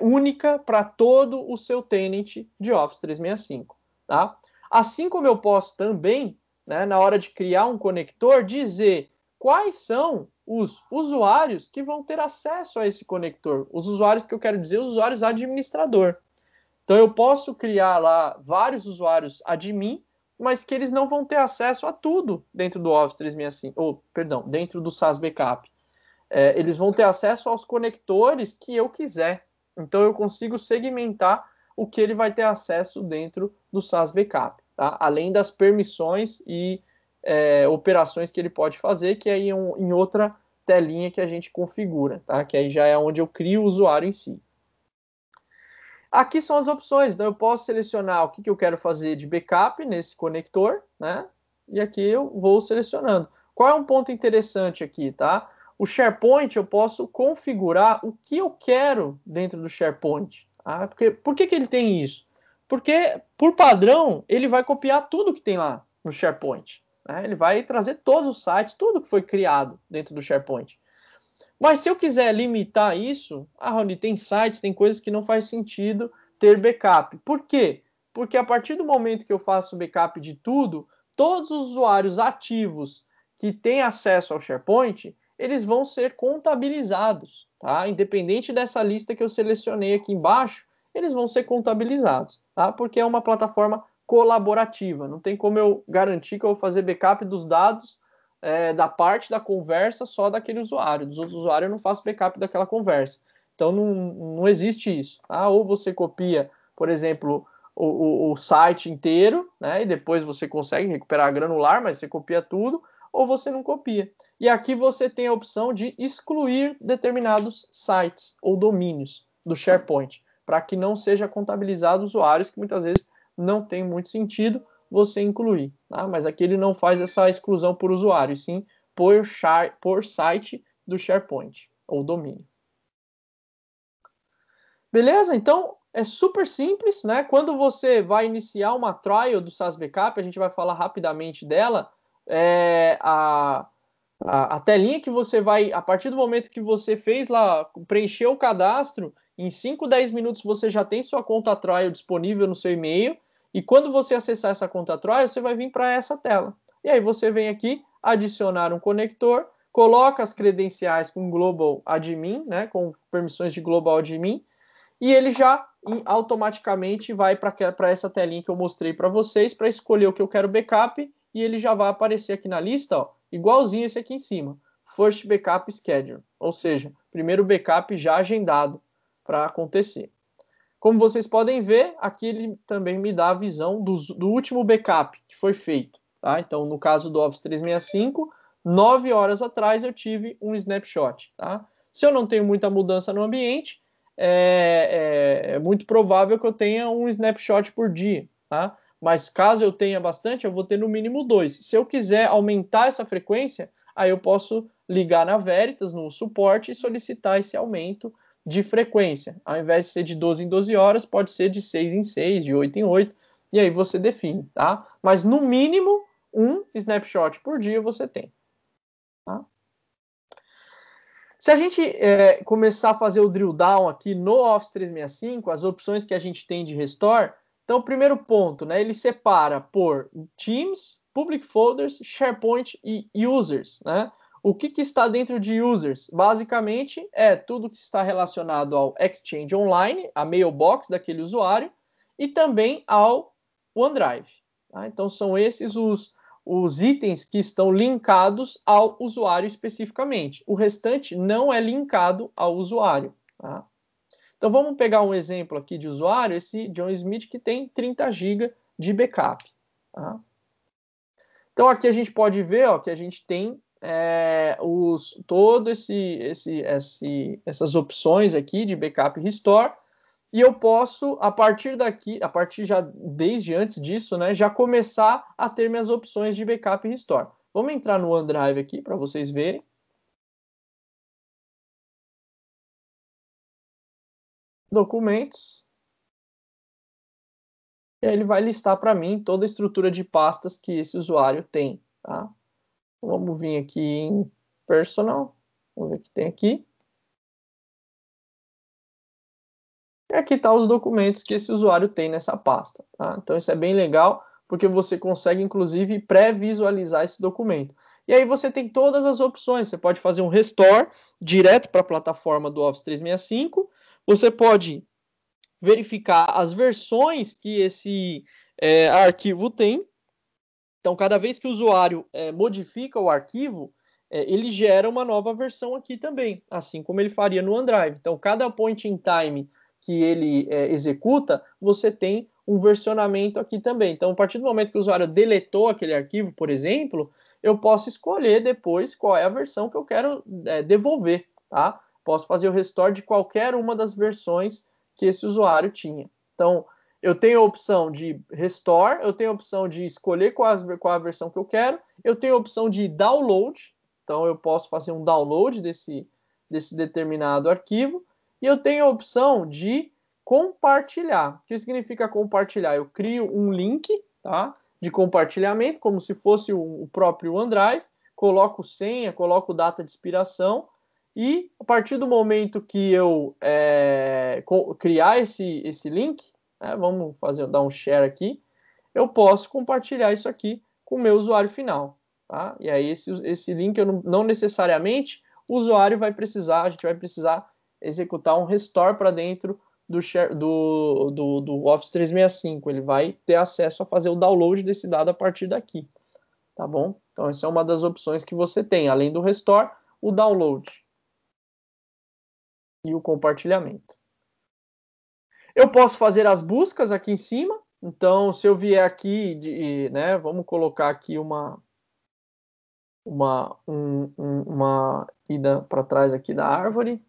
única para todo o seu tenant de Office 365. Tá? Assim como eu posso também, né, na hora de criar um conector, dizer quais são os usuários que vão ter acesso a esse conector. Os usuários que eu quero dizer, os usuários administrador. Então eu posso criar lá vários usuários admin, mas que eles não vão ter acesso a tudo dentro do Office 365, dentro do SaaS Backup. Eles vão ter acesso aos conectores que eu quiser. Então eu consigo segmentar o que ele vai ter acesso dentro do SaaS Backup, tá? Além das permissões e operações que ele pode fazer, que é em outra telinha que a gente configura, tá? Que aí já é onde eu crio o usuário em si. Aqui são as opções, então eu posso selecionar o que eu quero fazer de backup nesse conector, né? E aqui eu vou selecionando. Qual é um ponto interessante aqui, tá? O SharePoint, eu posso configurar o que eu quero dentro do SharePoint. Tá? Por que ele tem isso? Porque, por padrão, ele vai copiar tudo que tem lá no SharePoint. Né? Ele vai trazer todos os sites, tudo que foi criado dentro do SharePoint. Mas se eu quiser limitar isso, Rony, tem sites, tem coisas que não faz sentido ter backup. Por quê? Porque a partir do momento que eu faço backup de tudo, todos os usuários ativos que têm acesso ao SharePoint, eles vão ser contabilizados, tá? Independente dessa lista que eu selecionei aqui embaixo, eles vão ser contabilizados, tá? Porque é uma plataforma colaborativa, não tem como eu garantir que eu vou fazer backup dos dados da parte da conversa só daquele usuário, dos outros usuários eu não faço backup daquela conversa. Então não existe isso, tá? Ou você copia, por exemplo, o site inteiro, né? E depois você consegue recuperar granular, mas você copia tudo, ou você não copia. E aqui você tem a opção de excluir determinados sites ou domínios do SharePoint, para que não seja contabilizado usuários que muitas vezes não tem muito sentido você incluir. Tá? Mas aqui ele não faz essa exclusão por usuário, sim por site do SharePoint ou domínio. Beleza? Então, é super simples, né? Quando você vai iniciar uma trial do SaaS Backup, a gente vai falar rapidamente dela, a telinha que você vai, a partir do momento que você fez lá, preencheu o cadastro, em 5, 10 minutos você já tem sua conta trial disponível no seu e-mail, e quando você acessar essa conta trial, você vai vir para essa tela. E aí você vem aqui, adicionar um conector, coloca as credenciais com Global Admin, né, com permissões de Global Admin, e ele já automaticamente vai para essa telinha que eu mostrei para vocês, para escolher o que eu quero backup, e ele já vai aparecer aqui na lista, ó, igualzinho esse aqui em cima, First Backup Schedule, ou seja, primeiro backup já agendado para acontecer. Como vocês podem ver, aqui ele também me dá a visão do último backup que foi feito. Tá? Então, no caso do Office 365, 9 horas atrás eu tive um snapshot. Tá? Se eu não tenho muita mudança no ambiente, é muito provável que eu tenha um snapshot por dia. Tá? Mas caso eu tenha bastante, eu vou ter no mínimo 2. Se eu quiser aumentar essa frequência, aí eu posso ligar na Veritas, no suporte, e solicitar esse aumento de frequência. Ao invés de ser de 12 em 12 horas, pode ser de 6 em 6, de 8 em 8, e aí você define, tá? Mas no mínimo, um snapshot por dia você tem. Tá? Se a gente começar a fazer o drill down aqui no Office 365, as opções que a gente tem de restore, então o primeiro ponto, né, ele separa por Teams, Public Folders, SharePoint e Users, né? O que está dentro de Users? Basicamente, é tudo que está relacionado ao Exchange Online, a mailbox daquele usuário, e também ao OneDrive. Tá? Então, são esses os itens que estão linkados ao usuário especificamente. O restante não é linkado ao usuário. Tá? Então, vamos pegar um exemplo aqui de usuário, esse John Smith, que tem 30 GB de backup. Tá? Então, aqui a gente pode ver ó, que a gente tem essas opções aqui de backup restore, e eu posso, a partir daqui, desde antes disso, né, já começar a ter minhas opções de backup restore. Vamos entrar no OneDrive aqui para vocês verem. Documentos. E aí ele vai listar para mim toda a estrutura de pastas que esse usuário tem. Tá? Vamos vir aqui em Personal. Vamos ver o que tem aqui. E aqui estão os documentos que esse usuário tem nessa pasta. Tá? Então isso é bem legal, porque você consegue, inclusive, pré-visualizar esse documento. E aí você tem todas as opções. Você pode fazer um restore direto para a plataforma do Office 365. Você pode verificar as versões que esse arquivo tem. Então, cada vez que o usuário modifica o arquivo, ele gera uma nova versão aqui também, assim como ele faria no OneDrive. Então, cada point in time que ele executa, você tem um versionamento aqui também. Então, a partir do momento que o usuário deletou aquele arquivo, por exemplo, eu posso escolher depois qual é a versão que eu quero devolver. Tá? Posso fazer o restore de qualquer uma das versões que esse usuário tinha. Então, eu tenho a opção de restore, eu tenho a opção de escolher qual a versão que eu quero, eu tenho a opção de download, Então, eu posso fazer um download desse determinado arquivo. E eu tenho a opção de compartilhar. O que significa compartilhar? Eu crio um link, tá, de compartilhamento, como se fosse o próprio OneDrive, coloco senha, coloco data de expiração, e a partir do momento que eu criar esse link, né, vamos dar um share aqui, eu posso compartilhar isso aqui com o meu usuário final. Tá? E aí esse link, não necessariamente o usuário vai precisar, a gente vai precisar executar um restore para dentro do Office 365. Ele vai ter acesso a fazer o download desse dado a partir daqui. Tá bom? Então, essa é uma das opções que você tem. Além do restore, o download e o compartilhamento. Eu posso fazer as buscas aqui em cima. Então, se eu vier aqui, né, vamos colocar aqui uma ida para trás aqui da árvore.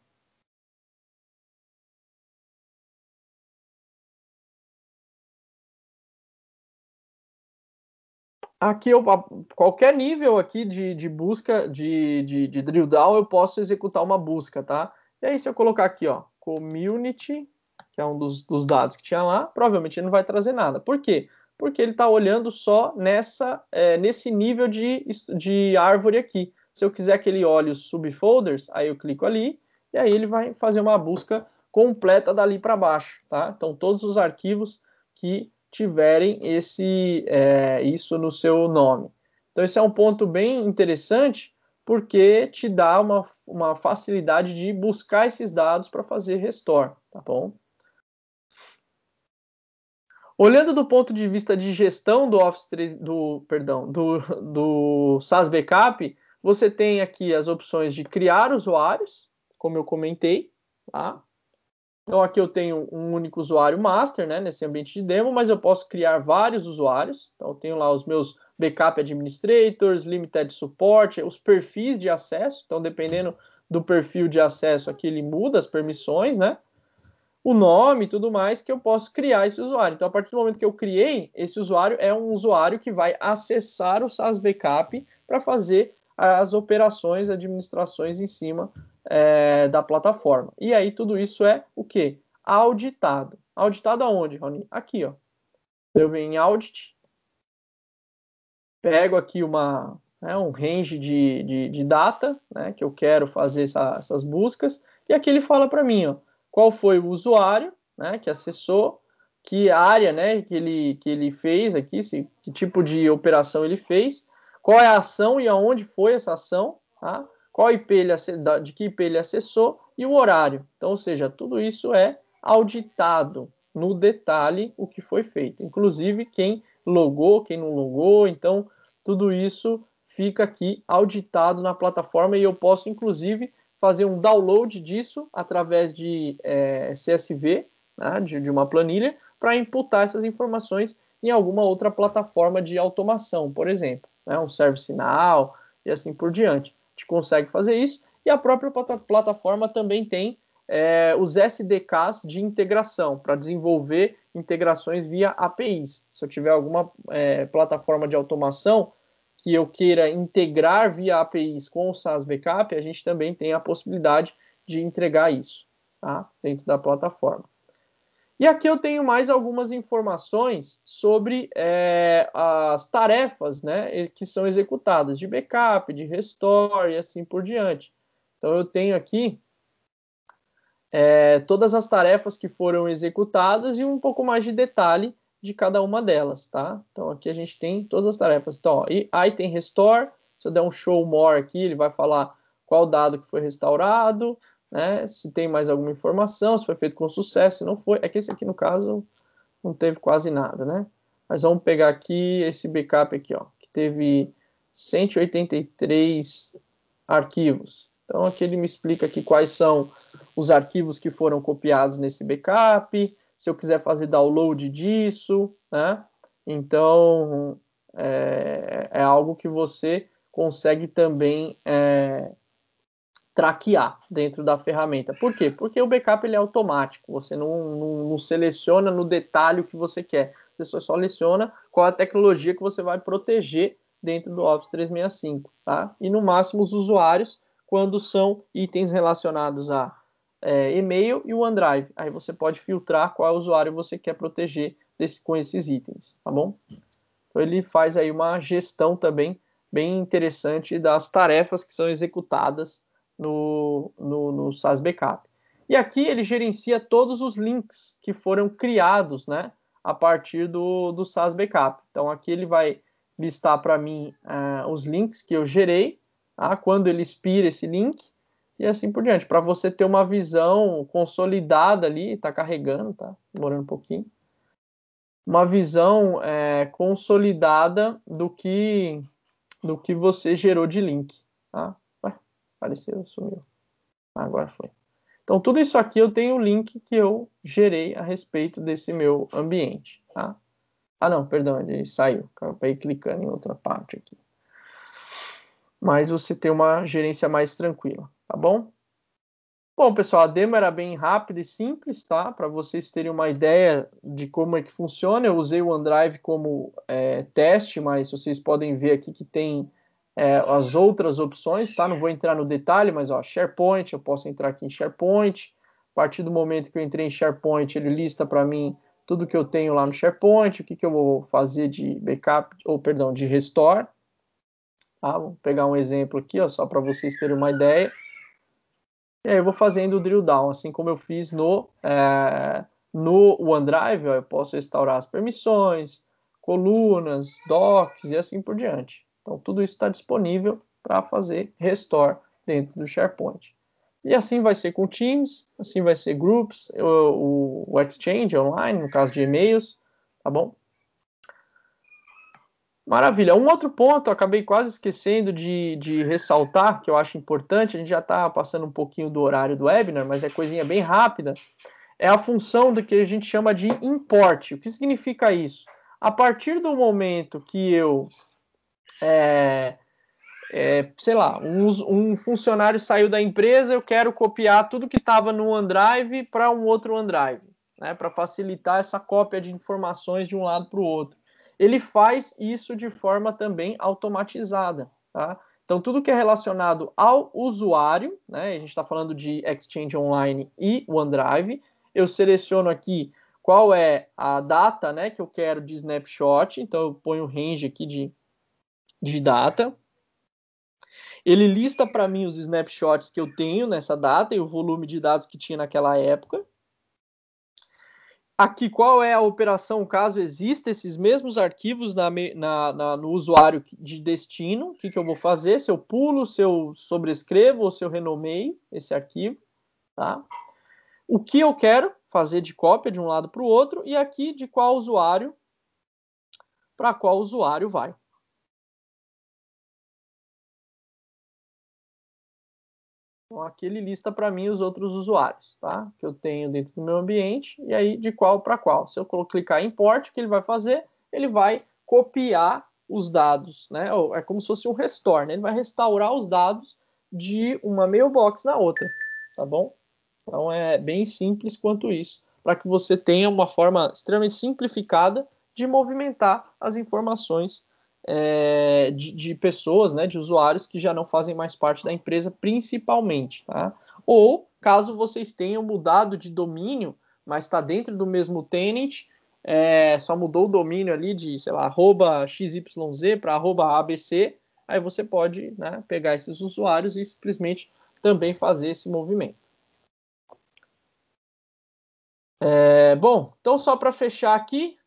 Aqui, qualquer nível aqui de busca, de drill down, eu posso executar uma busca, tá? E aí, se eu colocar aqui, ó, community, que é um dos dados que tinha lá, provavelmente ele não vai trazer nada. Por quê? Porque ele está olhando só nesse nível de árvore aqui. Se eu quiser que ele olhe os subfolders, aí eu clico ali, e aí ele vai fazer uma busca completa dali para baixo, tá? Então, todos os arquivos que tiverem isso no seu nome. Então, esse é um ponto bem interessante, porque te dá uma facilidade de buscar esses dados para fazer restore, tá bom? Olhando do ponto de vista de gestão do Office 3, do SaaS Backup, você tem aqui as opções de criar usuários, como eu comentei, tá? Então, aqui eu tenho um único usuário master, né, nesse ambiente de demo, mas eu posso criar vários usuários. Então, eu tenho lá os meus backup administrators, limited support, os perfis de acesso. Então, dependendo do perfil de acesso, aqui ele muda as permissões, né? O nome e tudo mais, que eu posso criar esse usuário. Então, a partir do momento que eu criei, esse usuário é um usuário que vai acessar o SaaS Backup para fazer as operações, administrações em cima da plataforma. E aí, tudo isso é o quê? Auditado. Auditado aonde, Rony? Aqui, ó. Eu venho em Audit, pego aqui um range de data, né, que eu quero fazer essas buscas, e aqui ele fala para mim, ó, qual foi o usuário, né, que acessou, que área, né, que ele fez aqui, que tipo de operação ele fez, qual é a ação e aonde foi essa ação, tá? Qual IP de que IP ele acessou e o horário. Então, ou seja, tudo isso é auditado no detalhe o que foi feito. Inclusive, quem logou, quem não logou, então tudo isso fica aqui auditado na plataforma e eu posso, inclusive, fazer um download disso através de CSV, né, de uma planilha, para imputar essas informações em alguma outra plataforma de automação, por exemplo, né, um ServiceNow e assim por diante. A gente consegue fazer isso e a própria plataforma também tem os SDKs de integração, para desenvolver integrações via APIs. Se eu tiver alguma plataforma de automação que eu queira integrar via APIs com o SaaS Backup, a gente também tem a possibilidade de entregar isso, tá? Dentro da plataforma. E aqui eu tenho mais algumas informações sobre as tarefas, né, que são executadas, de backup, de restore e assim por diante. Então eu tenho aqui todas as tarefas que foram executadas e um pouco mais de detalhe de cada uma delas, tá? Então, aqui a gente tem todas as tarefas. Então, ó, item restore, se eu der um show more aqui, ele vai falar qual dado que foi restaurado, né? Se tem mais alguma informação, se foi feito com sucesso, se não foi. É que esse aqui, no caso, não teve quase nada, né? Mas vamos pegar aqui esse backup aqui, ó, que teve 183 arquivos. Então, aqui ele me explica aqui quais são os arquivos que foram copiados nesse backup, se eu quiser fazer download disso, né? Então, é algo que você consegue também traquear dentro da ferramenta. Por quê? Porque o backup ele é automático, você não seleciona no detalhe o que você quer, você só seleciona qual a tecnologia que você vai proteger dentro do Office 365, tá? E no máximo os usuários, quando são itens relacionados a e-mail e o OneDrive. Aí você pode filtrar qual usuário você quer proteger com esses itens, tá bom? Então ele faz aí uma gestão também bem interessante das tarefas que são executadas no SaaS Backup. E aqui ele gerencia todos os links que foram criados, né, a partir do SaaS Backup. Então aqui ele vai listar para mim os links que eu gerei, tá, quando ele expira esse link, e assim por diante, para você ter uma visão consolidada ali, está carregando, tá demorando um pouquinho, uma visão consolidada do que você gerou de link. Tá? Ué, apareceu, sumiu. Agora foi. Então, tudo isso aqui eu tenho o link que eu gerei a respeito desse meu ambiente. Tá? Ah, não, perdão, ele saiu. Acabei clicando em outra parte aqui. Mas você tem uma gerência mais tranquila, tá bom? Bom, pessoal, a demo era bem rápida e simples, tá? Para vocês terem uma ideia de como é que funciona, eu usei o OneDrive como teste, mas vocês podem ver aqui que tem as outras opções, tá? Não vou entrar no detalhe, mas ó, SharePoint, eu posso entrar aqui em SharePoint. A partir do momento que eu entrei em SharePoint, ele lista para mim tudo que eu tenho lá no SharePoint, o que eu vou fazer de backup, ou perdão, de restore. Tá? Vou pegar um exemplo aqui, ó, só para vocês terem uma ideia. E aí eu vou fazendo o drill down, assim como eu fiz no OneDrive, ó, eu posso restaurar as permissões, colunas, docs e assim por diante. Então tudo isso está disponível para fazer restore dentro do SharePoint. E assim vai ser com Teams, assim vai ser Groups, o Exchange online, no caso de e-mails, tá bom? Maravilha. Um outro ponto, eu acabei quase esquecendo de ressaltar, que eu acho importante, a gente já está passando um pouquinho do horário do webinar, mas é coisinha bem rápida, é a função do que a gente chama de import. O que significa isso? A partir do momento que eu, sei lá, um funcionário saiu da empresa, eu quero copiar tudo que estava no OneDrive para um outro OneDrive, né, para facilitar essa cópia de informações de um lado para o outro. Ele faz isso de forma também automatizada, tá? Então, tudo que é relacionado ao usuário, né, a gente está falando de Exchange Online e OneDrive, eu seleciono aqui qual é a data, né, que eu quero de snapshot, então eu ponho o range aqui de data. Ele lista para mim os snapshots que eu tenho nessa data e o volume de dados que tinha naquela época. Aqui, qual é a operação caso exista esses mesmos arquivos no usuário de destino? O que eu vou fazer? Se eu pulo, se eu sobrescrevo ou se eu renomeio esse arquivo. Tá? O que eu quero fazer de cópia de um lado para o outro e aqui de qual usuário para qual usuário vai. Então, aqui ele lista para mim os outros usuários, tá? Que eu tenho dentro do meu ambiente, e aí de qual para qual. Se eu clicar em import, o que ele vai fazer? Ele vai copiar os dados, né? É como se fosse um restore, né? Ele vai restaurar os dados de uma mailbox na outra, tá bom? Então é bem simples quanto isso, para que você tenha uma forma extremamente simplificada de movimentar as informações de pessoas, né, de usuários que já não fazem mais parte da empresa, principalmente, tá? Ou caso vocês tenham mudado de domínio, mas está dentro do mesmo tenant, só mudou o domínio ali de, sei lá, @xyz para @abc, aí você pode, né, pegar esses usuários e simplesmente também fazer esse movimento. Bom, então só para fechar aqui,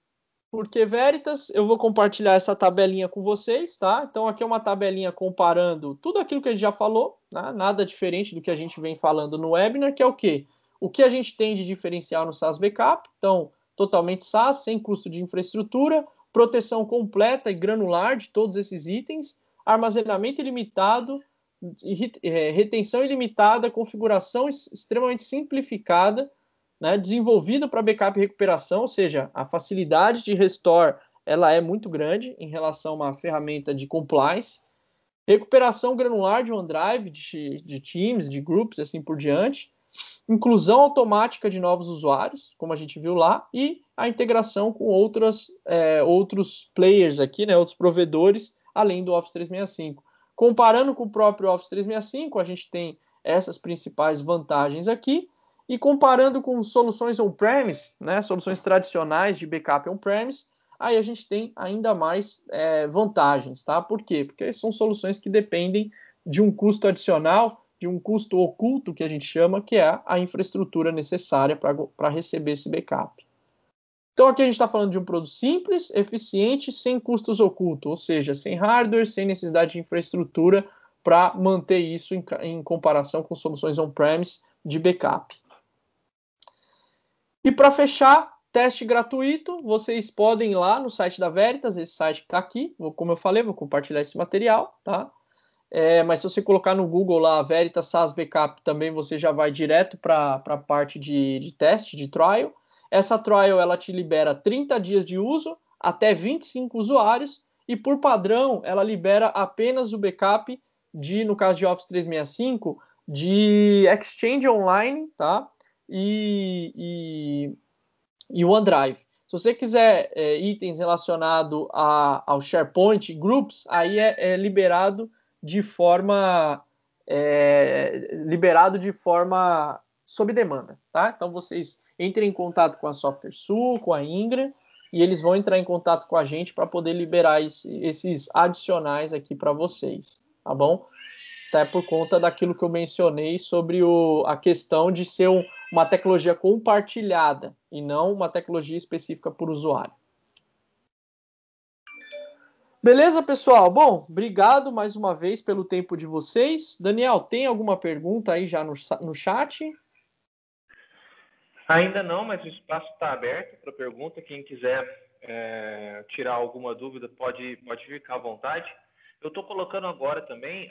porque Veritas, eu vou compartilhar essa tabelinha com vocês, tá? Então aqui é uma tabelinha comparando tudo aquilo que a gente já falou, né? Nada diferente do que a gente vem falando no webinar, que é o quê? O que a gente tem de diferencial no SaaS Backup, então totalmente SaaS, sem custo de infraestrutura, proteção completa e granular de todos esses itens, armazenamento ilimitado, retenção ilimitada, configuração extremamente simplificada, né, desenvolvido para backup e recuperação, ou seja, a facilidade de restore ela é muito grande em relação a uma ferramenta de compliance, recuperação granular de OneDrive, de Teams, de Groups, assim por diante, inclusão automática de novos usuários, como a gente viu lá, e a integração com outros players aqui, né, outros provedores, além do Office 365. Comparando com o próprio Office 365, a gente tem essas principais vantagens aqui, e comparando com soluções on-premise, né, soluções tradicionais de backup on-premise, aí a gente tem ainda mais vantagens, tá? Por quê? Porque são soluções que dependem de um custo adicional, de um custo oculto, que a gente chama, que é a infraestrutura necessária para receber esse backup. Então aqui a gente está falando de um produto simples, eficiente, sem custos ocultos, ou seja, sem hardware, sem necessidade de infraestrutura para manter isso em comparação com soluções on-premise de backup. E para fechar, teste gratuito, vocês podem ir lá no site da Veritas, esse site que está aqui, como eu falei, vou compartilhar esse material, tá? Mas se você colocar no Google lá, Veritas SaaS Backup, também você já vai direto para a parte de teste, de trial. Essa trial, ela te libera 30 dias de uso, até 25 usuários, e por padrão, ela libera apenas o backup no caso de Office 365, de Exchange Online, tá? E o OneDrive. Se você quiser itens relacionados ao SharePoint, Groups, aí é liberado de forma sob demanda, tá? Então vocês entrem em contato com a SoftwareSul, com a Ingram, e eles vão entrar em contato com a gente para poder liberar esses adicionais aqui para vocês, tá bom? Até por conta daquilo que eu mencionei sobre a questão de ser uma tecnologia compartilhada e não uma tecnologia específica por usuário. Beleza, pessoal? Bom, obrigado mais uma vez pelo tempo de vocês. Daniel, tem alguma pergunta aí já no chat? Ainda não, mas o espaço está aberto para pergunta. Quem quiser tirar alguma dúvida pode ficar à vontade. Eu estou colocando agora também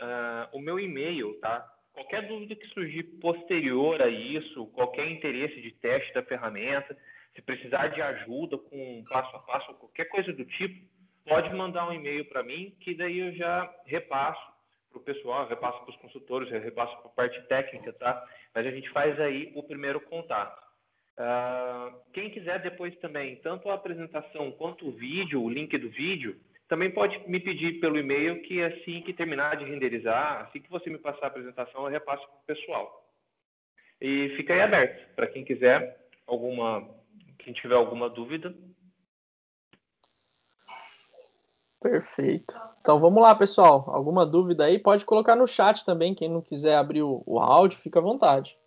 o meu e-mail, tá? Qualquer dúvida que surgir posterior a isso, qualquer interesse de teste da ferramenta, se precisar de ajuda com passo a passo, qualquer coisa do tipo, pode mandar um e-mail para mim, que daí eu já repasso para o pessoal, repasso para os consultores, repasso para a parte técnica, tá? Mas a gente faz aí o primeiro contato. Quem quiser depois também, tanto a apresentação quanto o vídeo, o link do vídeo, também pode me pedir pelo e-mail, que assim que terminar de renderizar, assim que você me passar a apresentação, eu repasso para o pessoal. E fica aí aberto para quem quiser, quem tiver alguma dúvida. Perfeito. Então vamos lá, pessoal. Alguma dúvida aí? Pode colocar no chat também. Quem não quiser abrir o áudio, fica à vontade.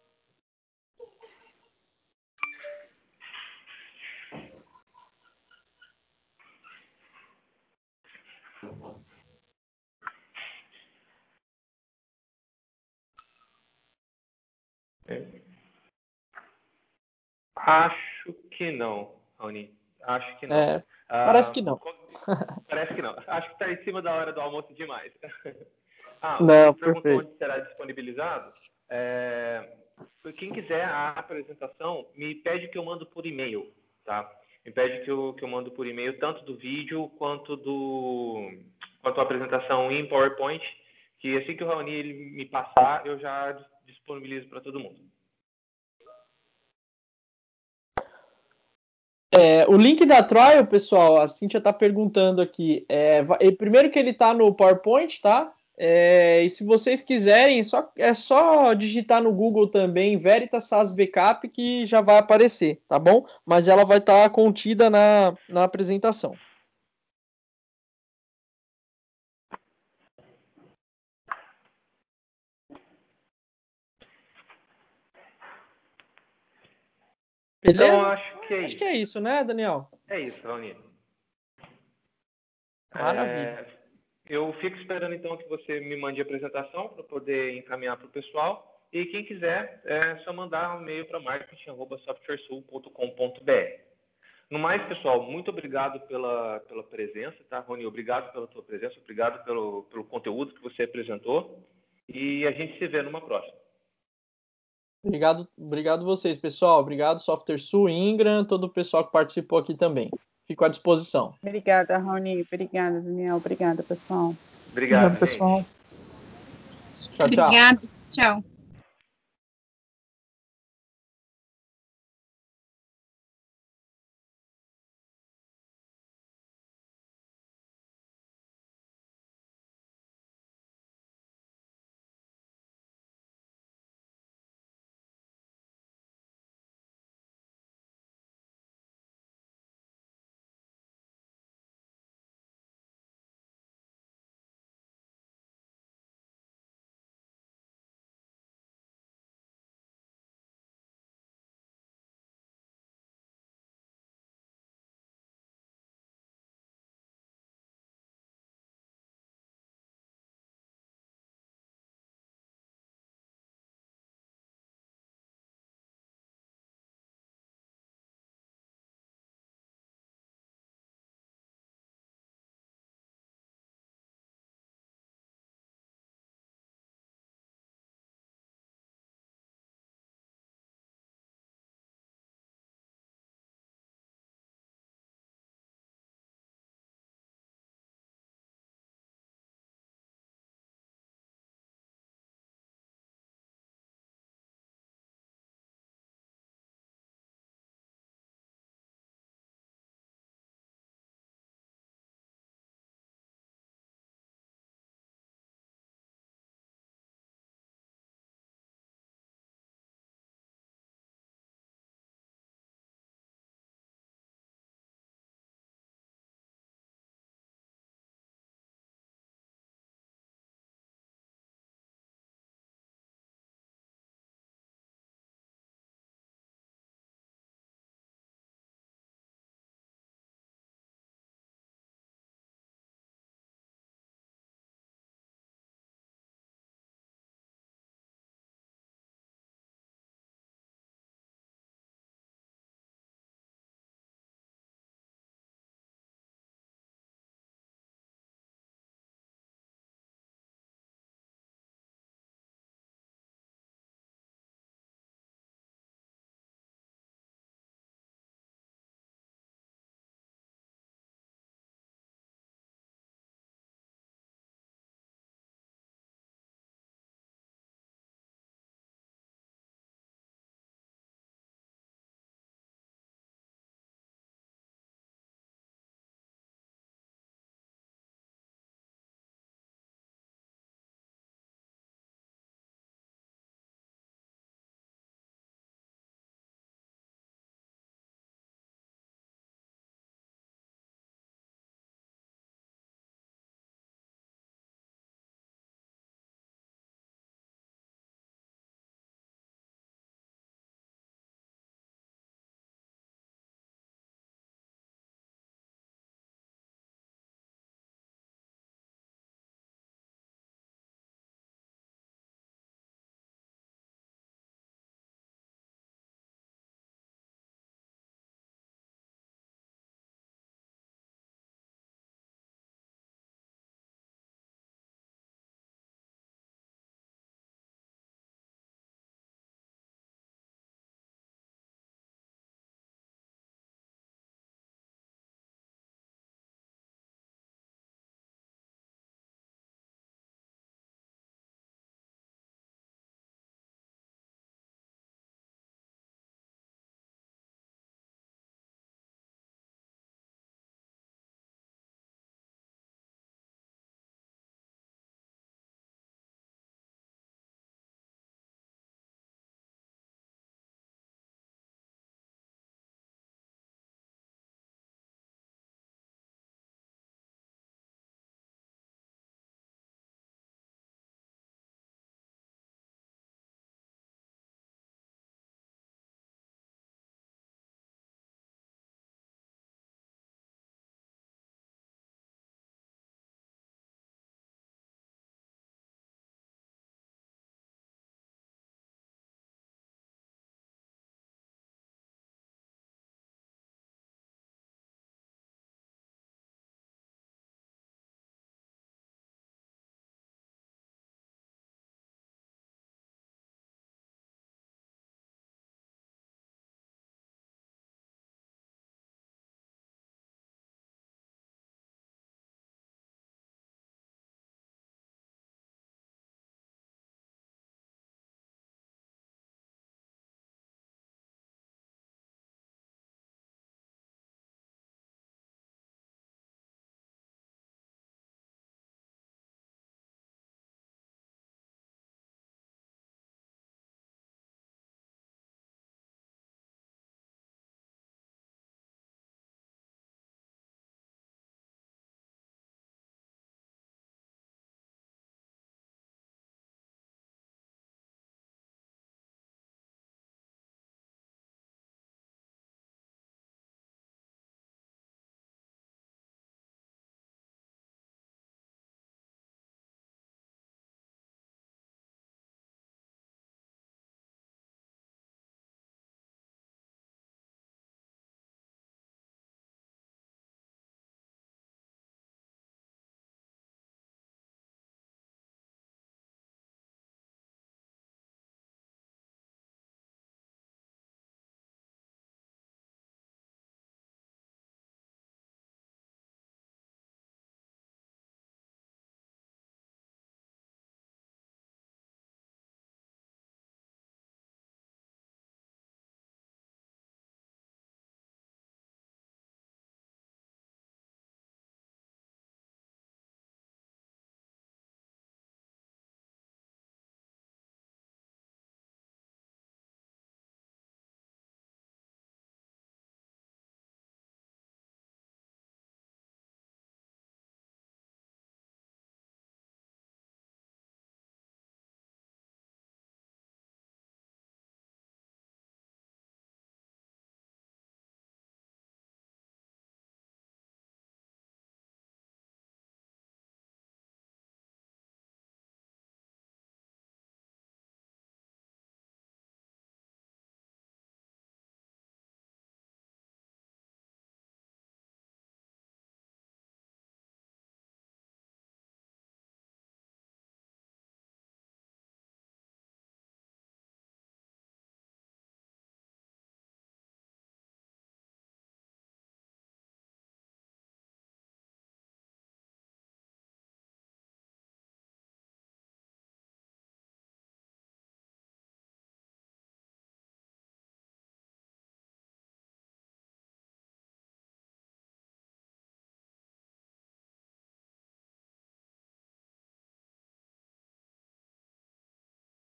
Acho que não, Raoni. Acho que não. Parece que não. Parece que não. Acho que está em cima da hora do almoço demais. Não, perguntou perfeito. onde será disponibilizado. Quem quiser a apresentação, me pede que eu mando por e-mail, tá? Me pede que eu mando por e-mail tanto do vídeo quanto a apresentação em PowerPoint, que assim que o Raoni ele me passar, eu já disponibilizo para todo mundo. O link da trial, pessoal, a Cíntia está perguntando aqui. Primeiro que ele está no PowerPoint, tá? E se vocês quiserem, é só digitar no Google também Veritas SaaS Backup que já vai aparecer, tá bom? Mas ela vai estar contida na apresentação. Beleza? Então, acho que é isso, né, Daniel? É isso, Raoni. Maravilha. Eu fico esperando, então, que você me mande a apresentação para poder encaminhar para o pessoal. E quem quiser, é só mandar um e-mail para marketing@softwaresul.com.br. No mais, pessoal, muito obrigado pela presença, tá, Rony? Obrigado pela tua presença, obrigado pelo conteúdo que você apresentou. E a gente se vê numa próxima. Obrigado vocês, pessoal. Obrigado, SoftwareSul, Ingram, todo o pessoal que participou aqui também. Fico à disposição. Obrigada, Raoni. Obrigada, Daniel. Obrigada, pessoal. Obrigado, pessoal. Tchau, tchau. Obrigada. Tchau.